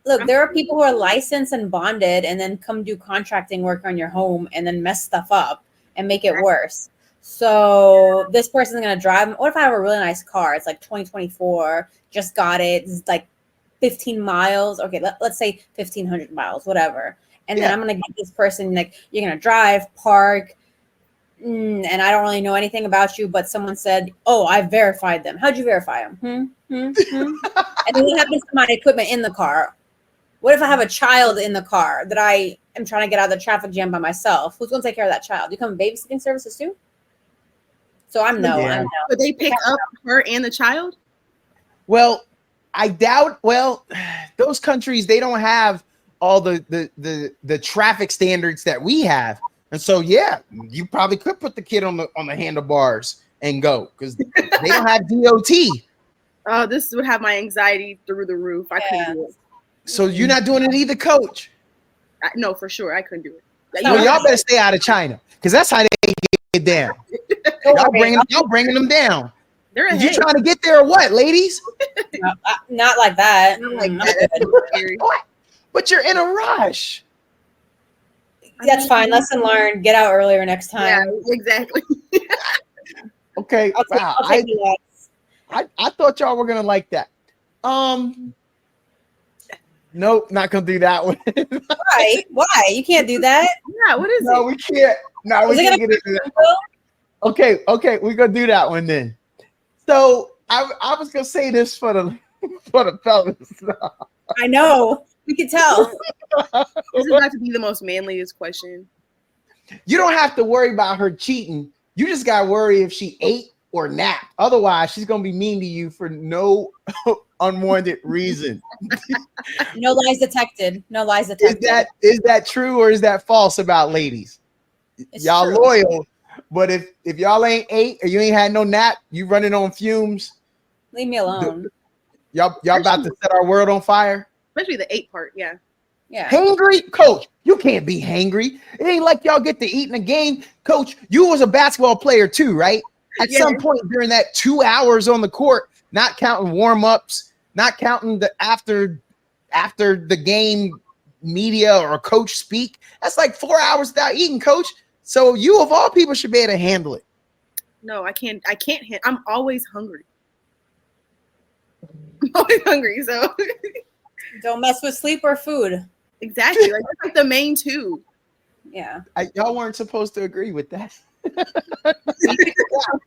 Look, there are people who are licensed and bonded and then come do contracting work on your home and then mess stuff up and make it worse. So this person's going to drive. What if I have a really nice car? It's like 2024, just got it. It's like 15 miles. Okay, let's say 1,500 miles, whatever. And then I'm going to get this person, like, you're going to drive, park, and I don't really know anything about you, but someone said, oh, I verified them. How'd you verify them? And then what happens to my equipment in the car? What if I have a child in the car that I am trying to get out of the traffic jam by myself? Who's going to take care of that child? You come babysitting services too? So I'm no. But they pick up her and the child? Well, I doubt. Well, those countries, they don't have all the traffic standards that we have. And so, yeah, you probably could put the kid on the handlebars and go because they don't have DOT. Oh, this would have my anxiety through the roof. I couldn't do it. So you're not doing it either, Coach? No, for sure. I couldn't do it. Well, y'all better stay out of China because that's how they get down. Y'all bringing them down. You trying to get there or what, ladies? Not like that. Not like that. But you're in a rush. That's fine. Lesson learned. Get out earlier next time. Yeah, exactly. Okay. Wow. I thought y'all were gonna like that. Nope, not gonna do that one. Why? Why? You can't do that. Yeah. What is it? No, we can't. No, we can't get into that. Okay, we're gonna do that one then. So I was gonna say this for the fellas. I know. We can tell. This is about to be the most manliest question. You don't have to worry about her cheating. You just gotta worry if she ate or napped. Otherwise, she's gonna be mean to you for no unwarranted reason. No lies detected. No lies detected. Is that true or is that false about ladies? Y'all true. Loyal, but if y'all ain't ate or you ain't had no nap, you running on fumes. Leave me alone. Y'all about to set our world on fire. Especially the 8 part, yeah. Hangry? Coach, you can't be hangry. It ain't like y'all get to eat in a game. Coach, you was a basketball player too, right? At some point during that 2 hours on the court, not counting warm-ups, not counting the after the game media or coach speak, that's like 4 hours without eating, Coach. So you of all people should be able to handle it. No, I can't. I'm always hungry. I'm always hungry, so don't mess with sleep or food. Exactly. Like that's like the main two. Yeah. Y'all weren't supposed to agree with that.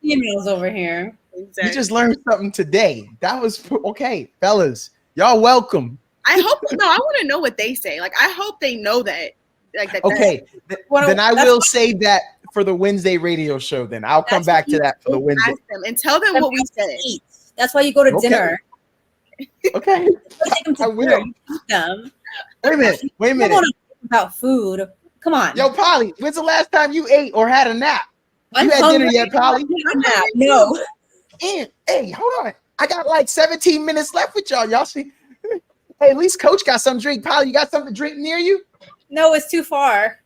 Females over here. Exactly. You just learned something today. That was okay, fellas. Y'all welcome. I hope. No, I want to know what they say. Like, I hope they know that. Like that. Okay, then I will save that for the Wednesday radio show. Then I'll come back to that for the Wednesday. Ask them and tell them what we said. That's why you go to dinner. Okay. I will. Them. Wait a minute. I don't want to talk about food. Come on. Yo, Polly, when's the last time you ate or had a nap? You had dinner yet, Polly? No. And, hey, hold on. I got like 17 minutes left with y'all. Y'all see? Hey, at least Coach got some drink. Polly, you got something to drink near you? No, it's too far.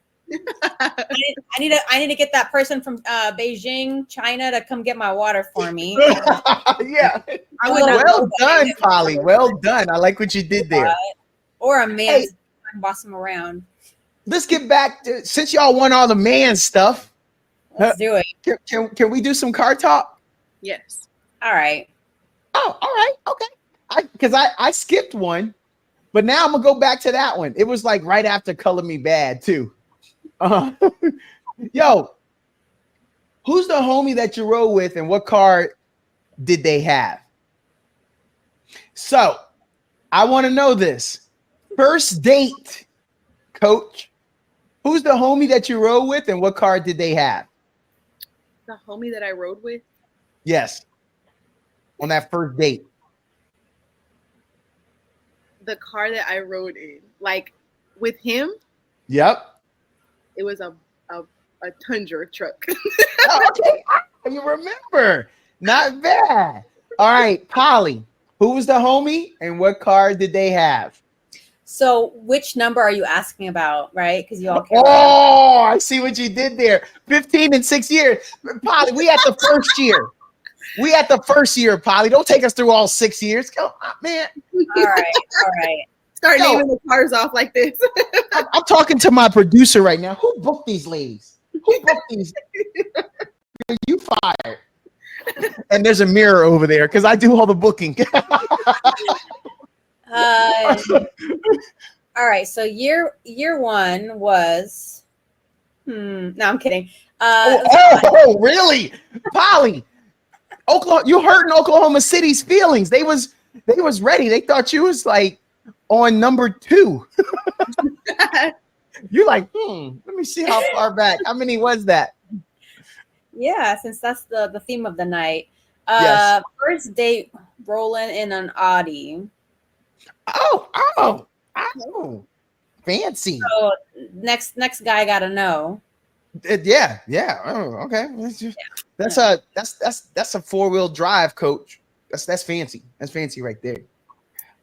I need to get that person from Beijing, China, to come get my water for me. Yeah. Well done, Polly. Well done. I like what you did there. Or a man to boss him around. Let's get back to, since y'all want all the man stuff. Let's do it. Can we do some car talk? Yes. All right. Oh, all right. Okay. Because I skipped one, but now I'm gonna go back to that one. It was like right after Color Me Bad too. Yo, who's the homie that you rode with, and what car did they have? So I want to know this. First date, Coach. Who's the homie that you rode with, and what car did they have? The homie that I rode with? Yes. On that first date. The car that I rode in, like with him. Yep. It was a Tundra truck. Okay, you remember? Not bad. All right, Polly. Who was the homie, and what car did they have? So, which number are you asking about, right? Because you all care. Oh, I see what you did there. 15 and 6 years. Polly, we at the first year. We at the first year, Polly. Don't take us through all 6 years. Come on, man. All right. Start naming the cars off like this. I'm talking to my producer right now. Who booked these ladies? Who booked these? You fired. And there's a mirror over there because I do all the booking. All right. So year one was. No, I'm kidding. Oh, really, Polly? Oklahoma, you hurting Oklahoma City's feelings. They was ready. They thought you was like on number 2. You're like, let me see how far back. How many was that? Yeah, since that's the theme of the night. Yes. First date, rolling in an Audi. Oh, fancy. So next guy gotta know. Yeah. Oh, okay. That's a 4-wheel drive, Coach. That's fancy. That's fancy right there.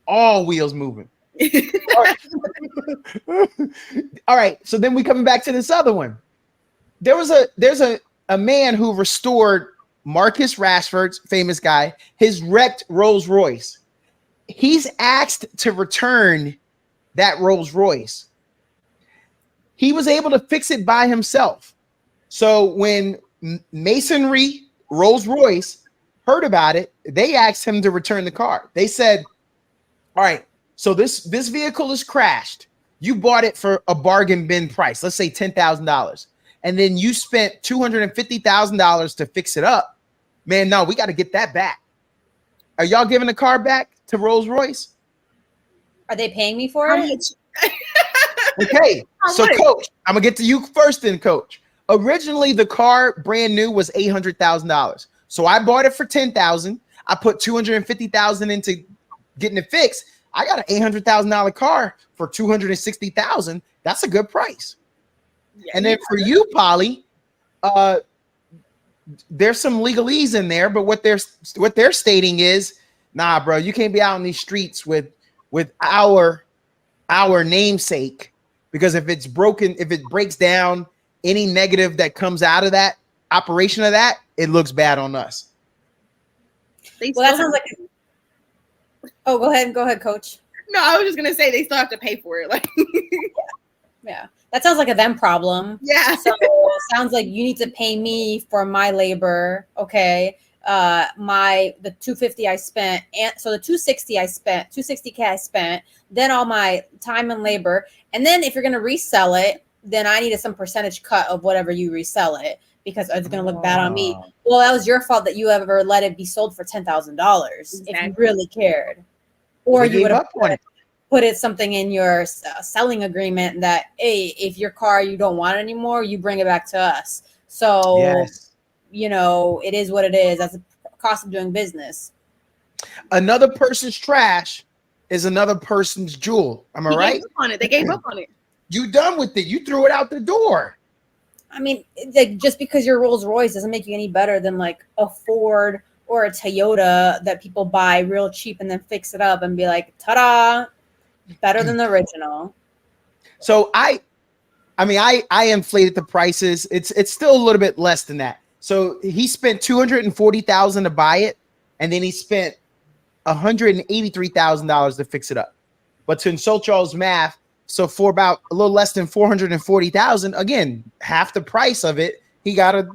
All wheels moving. All right. So then we coming back to this other one. There's a man who restored Marcus Rashford's, famous guy, his wrecked Rolls Royce. He's asked to return that Rolls Royce. He was able to fix it by himself. So when Masonry Rolls Royce heard about it, they asked him to return the car. They said, all right, so this vehicle is crashed. You bought it for a bargain bin price, let's say $10,000. And then you spent $250,000 to fix it up. Man, no, we got to get that back. Are y'all giving the car back to Rolls Royce? Are they paying me for it? Okay, so Coach, I'm gonna get to you first then, Coach. Originally, the car brand new was $800,000. So I bought it for $10,000. I put $250,000 into getting it fixed. I got an $800,000 car for $260,000. That's a good price. Yeah, and then for you, Polly, there's some legalese in there, but what they're stating is, nah, bro, you can't be out on these streets with our namesake, because if it's broken, if it breaks down, any negative that comes out of that operation of that, it looks bad on us. Well, that sounds like. Oh, go ahead, Coach. No, I was just gonna say they still have to pay for it. Like, yeah, that sounds like a them problem. Yeah. So it sounds like you need to pay me for my labor. Okay. The $250 I spent, and so the $260 I spent, $260K I spent, then all my time and labor, and then if you're gonna resell it, then I needed some percentage cut of whatever you resell it. because it's going to look bad on me. Well, that was your fault that you ever let it be sold for $10,000 if you really cared. Or you would have put it something in your selling agreement that, hey, if your car you don't want it anymore, you bring it back to us. So, you know, it is what it is. That's the cost of doing business. Another person's trash is another person's jewel. Am I right? Gave up on it. They gave up on it. You done with it. You threw it out the door. I mean, like, just because your Rolls Royce doesn't make you any better than like a Ford or a Toyota that people buy real cheap and then fix it up and be like, ta-da, better than the original. So I inflated the prices. It's still a little bit less than that. So he spent $240,000 to buy it, and then he spent $183,000 to fix it up. But to insult y'all's math, so for about a little less than $440,000, again, half the price of it, he got a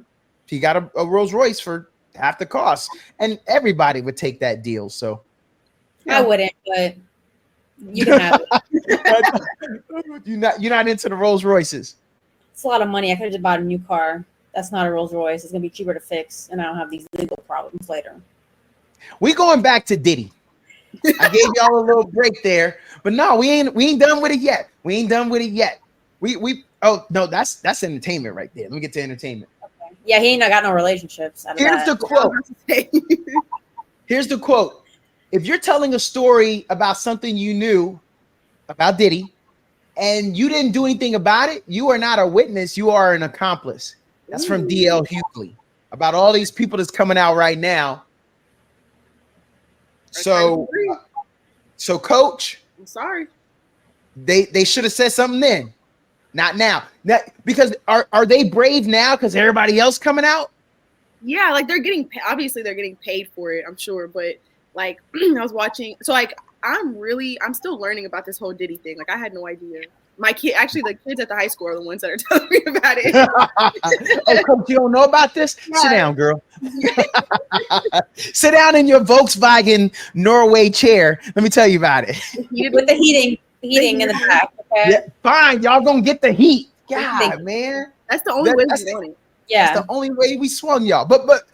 Rolls Royce for half the cost, and everybody would take that deal. So I wouldn't, but you can have it. You're not into the Rolls Royces. It's a lot of money. I could have just bought a new car. That's not a Rolls Royce. It's gonna be cheaper to fix, and I don't have these legal problems later. We going back to Diddy. I gave y'all a little break there, but no, we ain't done with it yet. We ain't done with it yet. We oh no, that's entertainment right there. Let me get to entertainment. Okay. Yeah, he ain't got no relationships. Here's the quote. Here's the quote. If you're telling a story about something you knew about Diddy and you didn't do anything about it, you are not a witness, you are an accomplice. That's from D.L. Hughley. About all these people that's coming out right now. So Coach, I'm sorry. They should have said something then, not now. Because are they brave now because everybody else coming out? Yeah, like obviously they're getting paid for it, I'm sure. But like I was watching, so like I'm still learning about this whole Diddy thing. Like I had no idea. The kids at the high school are the ones that are telling me about it. Oh, Coach, you don't know about this? Yeah. Sit down, girl. Sit down in your Volkswagen Norway chair. Let me tell you about it. With the heating in the back. Okay? Yeah, fine, y'all gonna get the heat. God, man. That's the only way we want it. Yeah, that's the only way we swung y'all. But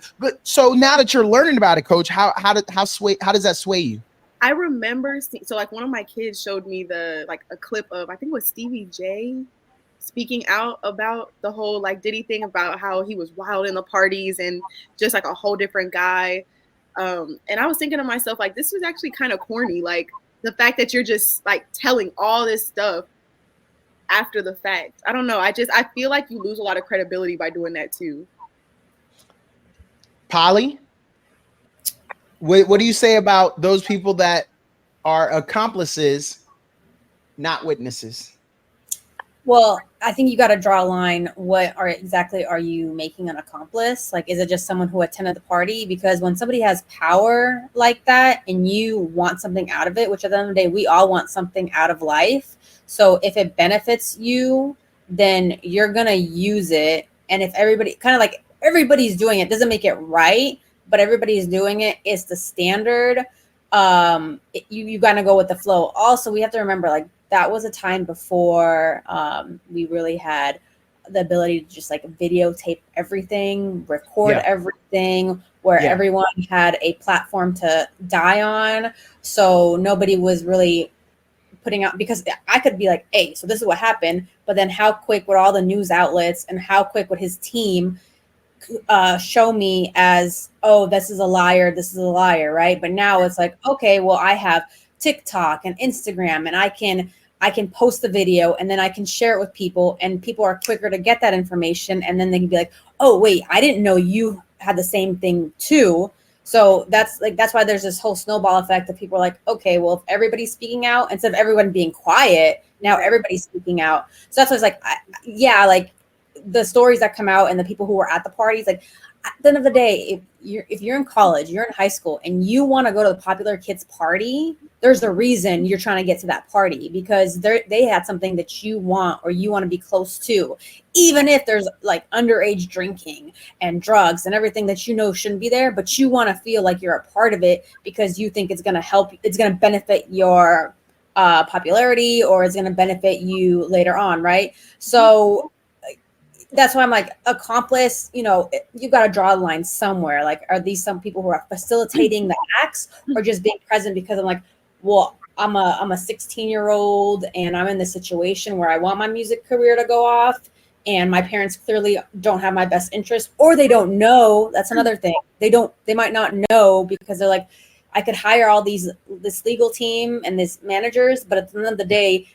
so now that you're learning about it, Coach, how does that sway you? I remember, so like one of my kids showed me a clip of, I think it was Stevie J speaking out about the whole like Diddy thing, about how he was wild in the parties and just like a whole different guy. And I was thinking to myself, like, this was actually kind of corny. Like the fact that you're just like telling all this stuff after the fact. I don't know. I feel like you lose a lot of credibility by doing that too. Polly? What do you say about those people that are accomplices, not witnesses? Well, I think you got to draw a line. What exactly are you making an accomplice? Like, is it just someone who attended the party? Because when somebody has power like that and you want something out of it, which at the end of the day, we all want something out of life. So if it benefits you, then you're going to use it. And if everybody's doing it, doesn't make it right, but everybody's doing it, it's the standard. You got to go with the flow. Also, we have to remember, like, that was a time before we really had the ability to just like videotape everything, record everything, where everyone had a platform to die on. So nobody was really putting out, because I could be like, hey, so this is what happened. But then how quick would all the news outlets and how quick would his team show me as, oh, this is a liar, right? But now it's like, okay, well, I have TikTok and Instagram, and I can post the video and then I can share it with people, and people are quicker to get that information, and then they can be like, oh wait, I didn't know you had the same thing too. So that's why there's this whole snowball effect of people are like, okay, well, if everybody's speaking out, instead of everyone being quiet, now everybody's speaking out. So that's why it's like, like the stories that come out and the people who were at the parties, like at the end of the day, if you're in college, you're in high school, and you want to go to the popular kids party, there's a reason you're trying to get to that party, because they had something that you want, or you want to be close to, even if there's like underage drinking and drugs and everything that you know shouldn't be there, but you want to feel like you're a part of it because you think it's going to help, it's going to benefit your popularity, or it's going to benefit you later on, right? So that's why I'm like, accomplice, you know, you got to draw a line somewhere. Like, are these some people who are facilitating the acts or just being present? Because I'm like, well, I'm a 16-year-old and I'm in this situation where I want my music career to go off, and my parents clearly don't have my best interest, or they don't know. That's another thing. They might not know, because they're like, I could hire all this legal team and these managers, but at the end of the day,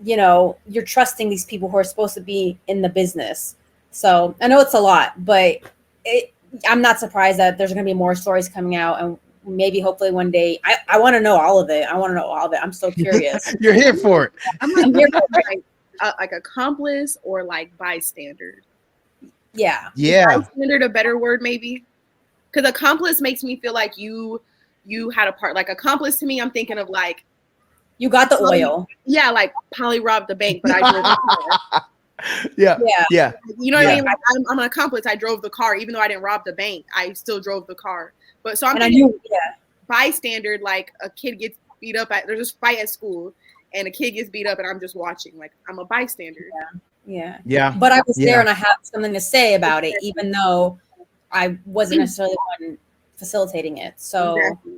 you know, you're trusting these people who are supposed to be in the business. So I know it's a lot, but I'm not surprised that there's going to be more stories coming out, and maybe hopefully one day I want to know all of it. I'm so curious. You're here for it. I'm here for it. Like accomplice or like bystander. Yeah. Bystander, a better word maybe, because accomplice makes me feel like you had a part. Like accomplice to me, I'm thinking of like, you got the oil. Yeah, like Polly robbed the bank, but I drove the car. Yeah. You know what I mean? Like, I'm an accomplice. I drove the car, even though I didn't rob the bank. I still drove the car. But so I'm thinking bystander, like a kid gets beat up there's this fight at school, and a kid gets beat up, and I'm just watching. Like, I'm a bystander. Yeah. But I was there, and I have something to say about it, even though I wasn't necessarily one facilitating it. So. Exactly,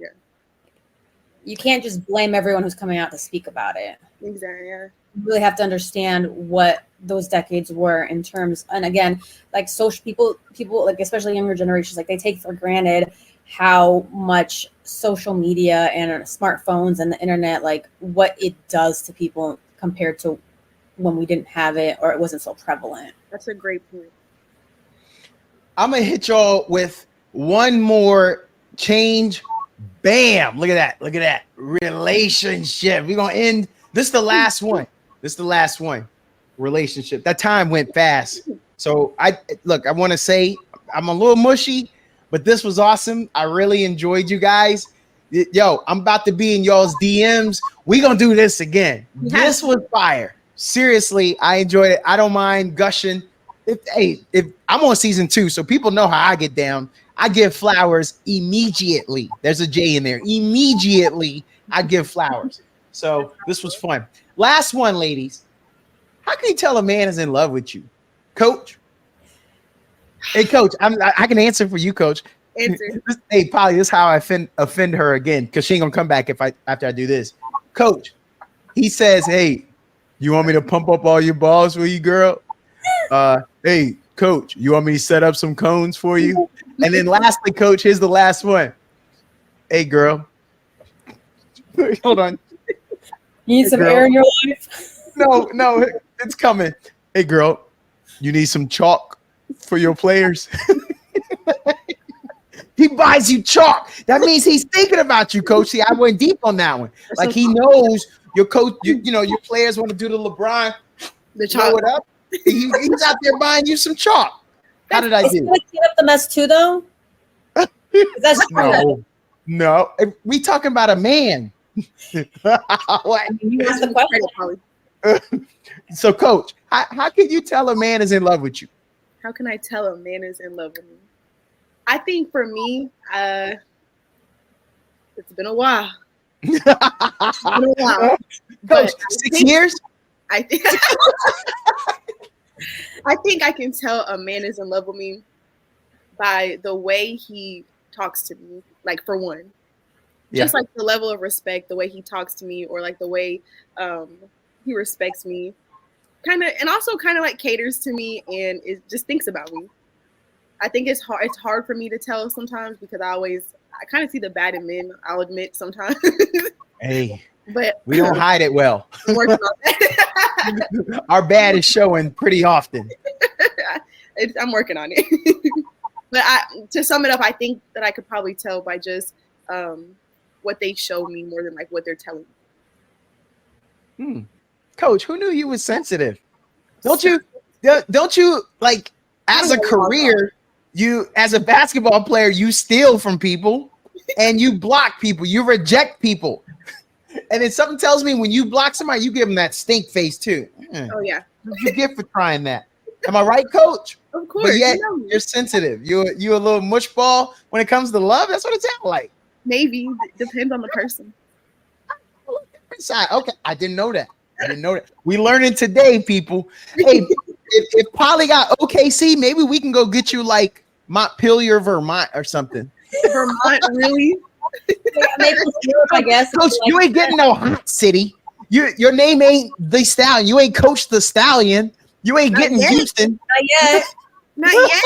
you can't just blame everyone who's coming out to speak about it. Exactly. Yeah. You really have to understand what those decades were in terms, and again, like social people like, especially younger generations, like they take for granted how much social media and smartphones and the internet, like what it does to people compared to when we didn't have it or it wasn't so prevalent. That's a great point. I'm gonna hit y'all with one more change. Bam! Look at that relationship. We're gonna end. This is the last one. Relationship. That time went fast. So I want to say I'm a little mushy, but this was awesome. I really enjoyed you guys. Yo, I'm about to be in y'all's DMs. We gonna do this again. This was fire. Seriously, I enjoyed it. I don't mind gushing. If I'm on season 2, so people know how I get down. I give flowers immediately. There's a J in there. Immediately, I give flowers. So this was fun. Last one, ladies. How can you tell a man is in love with you, Coach? Hey, Coach, I can answer for you, Coach. Answer. Hey, Polly, this is how I offend her again, because she ain't gonna come back after I do this. Coach, he says, "Hey, you want me to pump up all your balls for you, girl? Hey, Coach, you want me to set up some cones for you?" And then lastly, Coach, here's the last one. Hey, girl. Hold on. You need some air in your life? No, it's coming. Hey, girl, you need some chalk for your players? He buys you chalk. That means he's thinking about you, Coach. See, I went deep on that one. Like, he knows your coach, you know, your players want to do the LeBron. The chalk. It up. He's out there buying you some chalk. How did I do? Is he gonna clean up the mess too, though? That's No. We talking about a man. What? You asked the question. So, Coach, how can you tell a man is in love with you? How can I tell a man is in love with me? I think for me, it's been a while. Coach, 6 years? I think I can tell a man is in love with me by the way he talks to me. Like, for one, just like the level of respect, the way he talks to me, or like the way he respects me, and also like caters to me and it just thinks about me. I think it's hard for me to tell sometimes, because I kind of see the bad in men. I'll admit sometimes. Hey, but we don't hide it well. I'm working on that. Our bad is showing pretty often. I'm working on it. But to sum it up, I think that I could probably tell by just what they show me more than like what they're telling me. Coach, who knew you was sensitive? Don't you like, as a career, you as a basketball player, you steal from people and you block people, you reject people. And then something tells me when you block somebody, you give them that stink face too. Oh yeah. What you get for trying that? Am I right, Coach? Of course. But yet you're sensitive. You're a little mush ball when it comes to love. That's what it sounds like. Maybe. Depends on the person. Okay, I didn't know that. We learning today, people. Hey, if Polly got OKC, maybe we can go get you like Montpelier, Vermont, or something. Vermont, really? Maple syrup, I guess. Coach, you ain't getting no hot city. Your name ain't the Stallion. You ain't Coach the Stallion. You ain't getting Houston. Not yet. Not yet.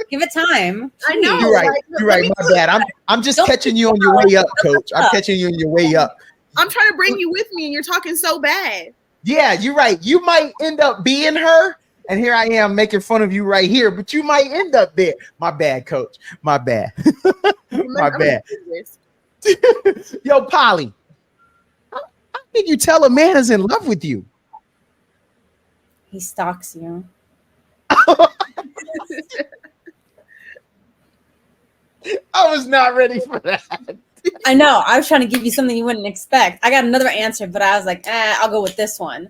Give it time. I know. You're right. Like, You're right. My bad. I'm just catching you on your way up, Coach. I'm catching you on your way up. I'm trying to bring you with me, and you're talking so bad. Yeah, you're right. You might end up being her, and here I am making fun of you right here, but you might end up there. My bad, Coach. My bad. My bad. Yo, Polly, how did you tell a man is in love with you? He stalks you. I was not ready for that. I know. I was trying to give you something you wouldn't expect. I got another answer, but I was like, I'll go with this one.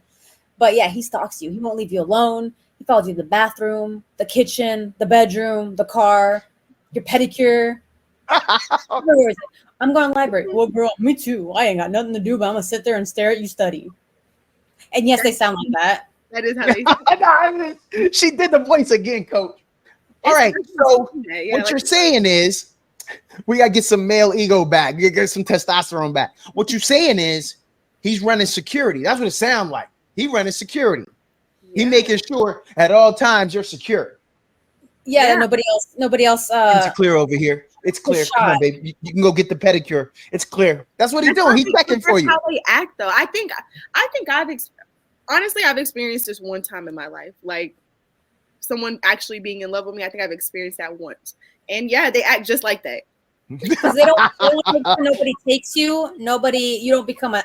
But yeah, he stalks you. He won't leave you alone. He follows you to the bathroom, the kitchen, the bedroom, the car, your pedicure. Where is it? I'm going to the library. Well, girl, me too. I ain't got nothing to do, but I'm going to sit there and stare at you study. And yes, they sound like that. That is how they She did the voice again, Coach. All right. So what you're saying is we got to get some male ego back. We got to get some testosterone back. What you're saying is he's running security. That's what it sounds like. He running security. He making sure at all times you're secure. Yeah. Nobody else. It's clear over here. It's clear. Come on, baby. You can go get the pedicure. It's clear. That's what he's doing. He's checking for you. That's how they act, though. I think I've experienced this one time in my life, like someone actually being in love with me. I think I've experienced that once, and yeah, they act just like that. Because they don't make sure nobody takes you. You don't become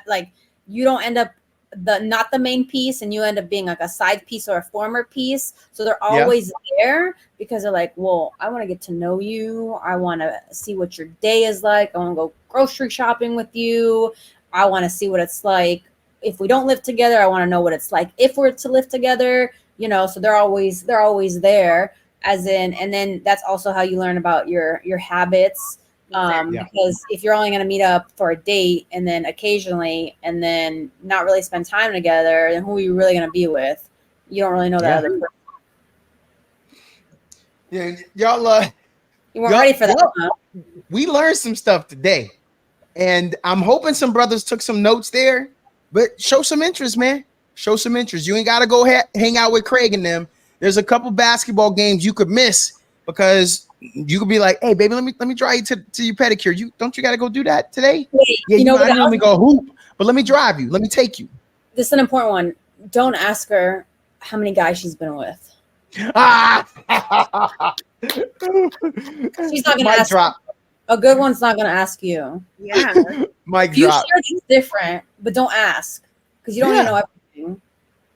you don't end up not the main piece, and you end up being like a side piece or a former piece. So they're always there because they're like, well, I want to get to know you. I want to see what your day is like. I want to go grocery shopping with you. I want to see what it's like if we don't live together. I want to know what it's like if we're to live together. So they're always there, as in, and then that's also how you learn about your habits. Because if you're only going to meet up for a date and then occasionally and then not really spend time together, then who are you really going to be with? You don't really know that other person. Yeah, y'all. You weren't ready for that. Huh? We learned some stuff today, and I'm hoping some brothers took some notes there. But show some interest, man. Show some interest. You ain't got to go hang out with Craig and them. There's a couple basketball games you could miss because you could be like, "Hey, baby, let me drive you to your pedicure. You got to go do that today? Wait, I normally go hoop, but let me drive you. Let me take you." This is an important one. Don't ask her how many guys she's been with. She's not going to ask. Drop. A good one's not going to ask you. Yeah. Mic you drop. sure it's different, but don't ask because you don't even know everything.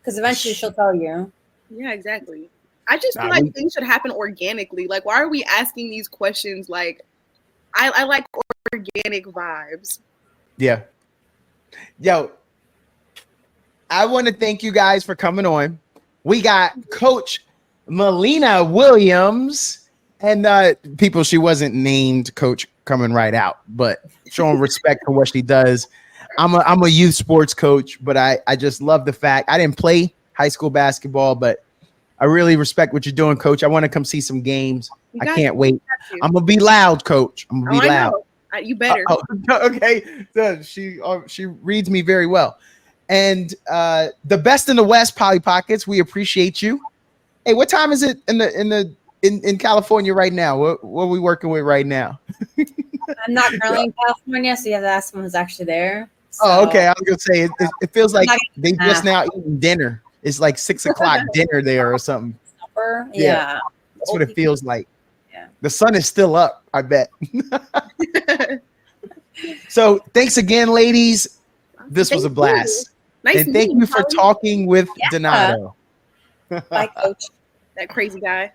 Because eventually she'll tell you. Yeah, exactly. I just feel like things should happen organically. Like, why are we asking these questions? Like, I like organic vibes. Yeah. Yo, I want to thank you guys for coming on. We got Coach Melina Williams and people, she wasn't named Coach coming right out, but showing respect for what she does. I'm a youth sports coach, but I just love the fact I didn't play high school basketball, but I really respect what you're doing, Coach. I want to come see some games. I can't wait. I'm gonna be loud, Coach. I'm gonna be loud. You better. Okay. So she reads me very well. And the best in the West, Polly Pockets. We appreciate you. Hey, what time is it in California right now? What are we working with right now? I'm not currently in California, so you have to ask someone who's actually there. So. Oh, okay. I was gonna say it feels like they just now eating dinner. It's like 6 o'clock dinner there or something. Supper? Yeah. That's what it feels like. Yeah. The sun is still up, I bet. So thanks again, ladies. This was a blast. Nice and thank you for talking with Donato. Bye, Coach. That crazy guy.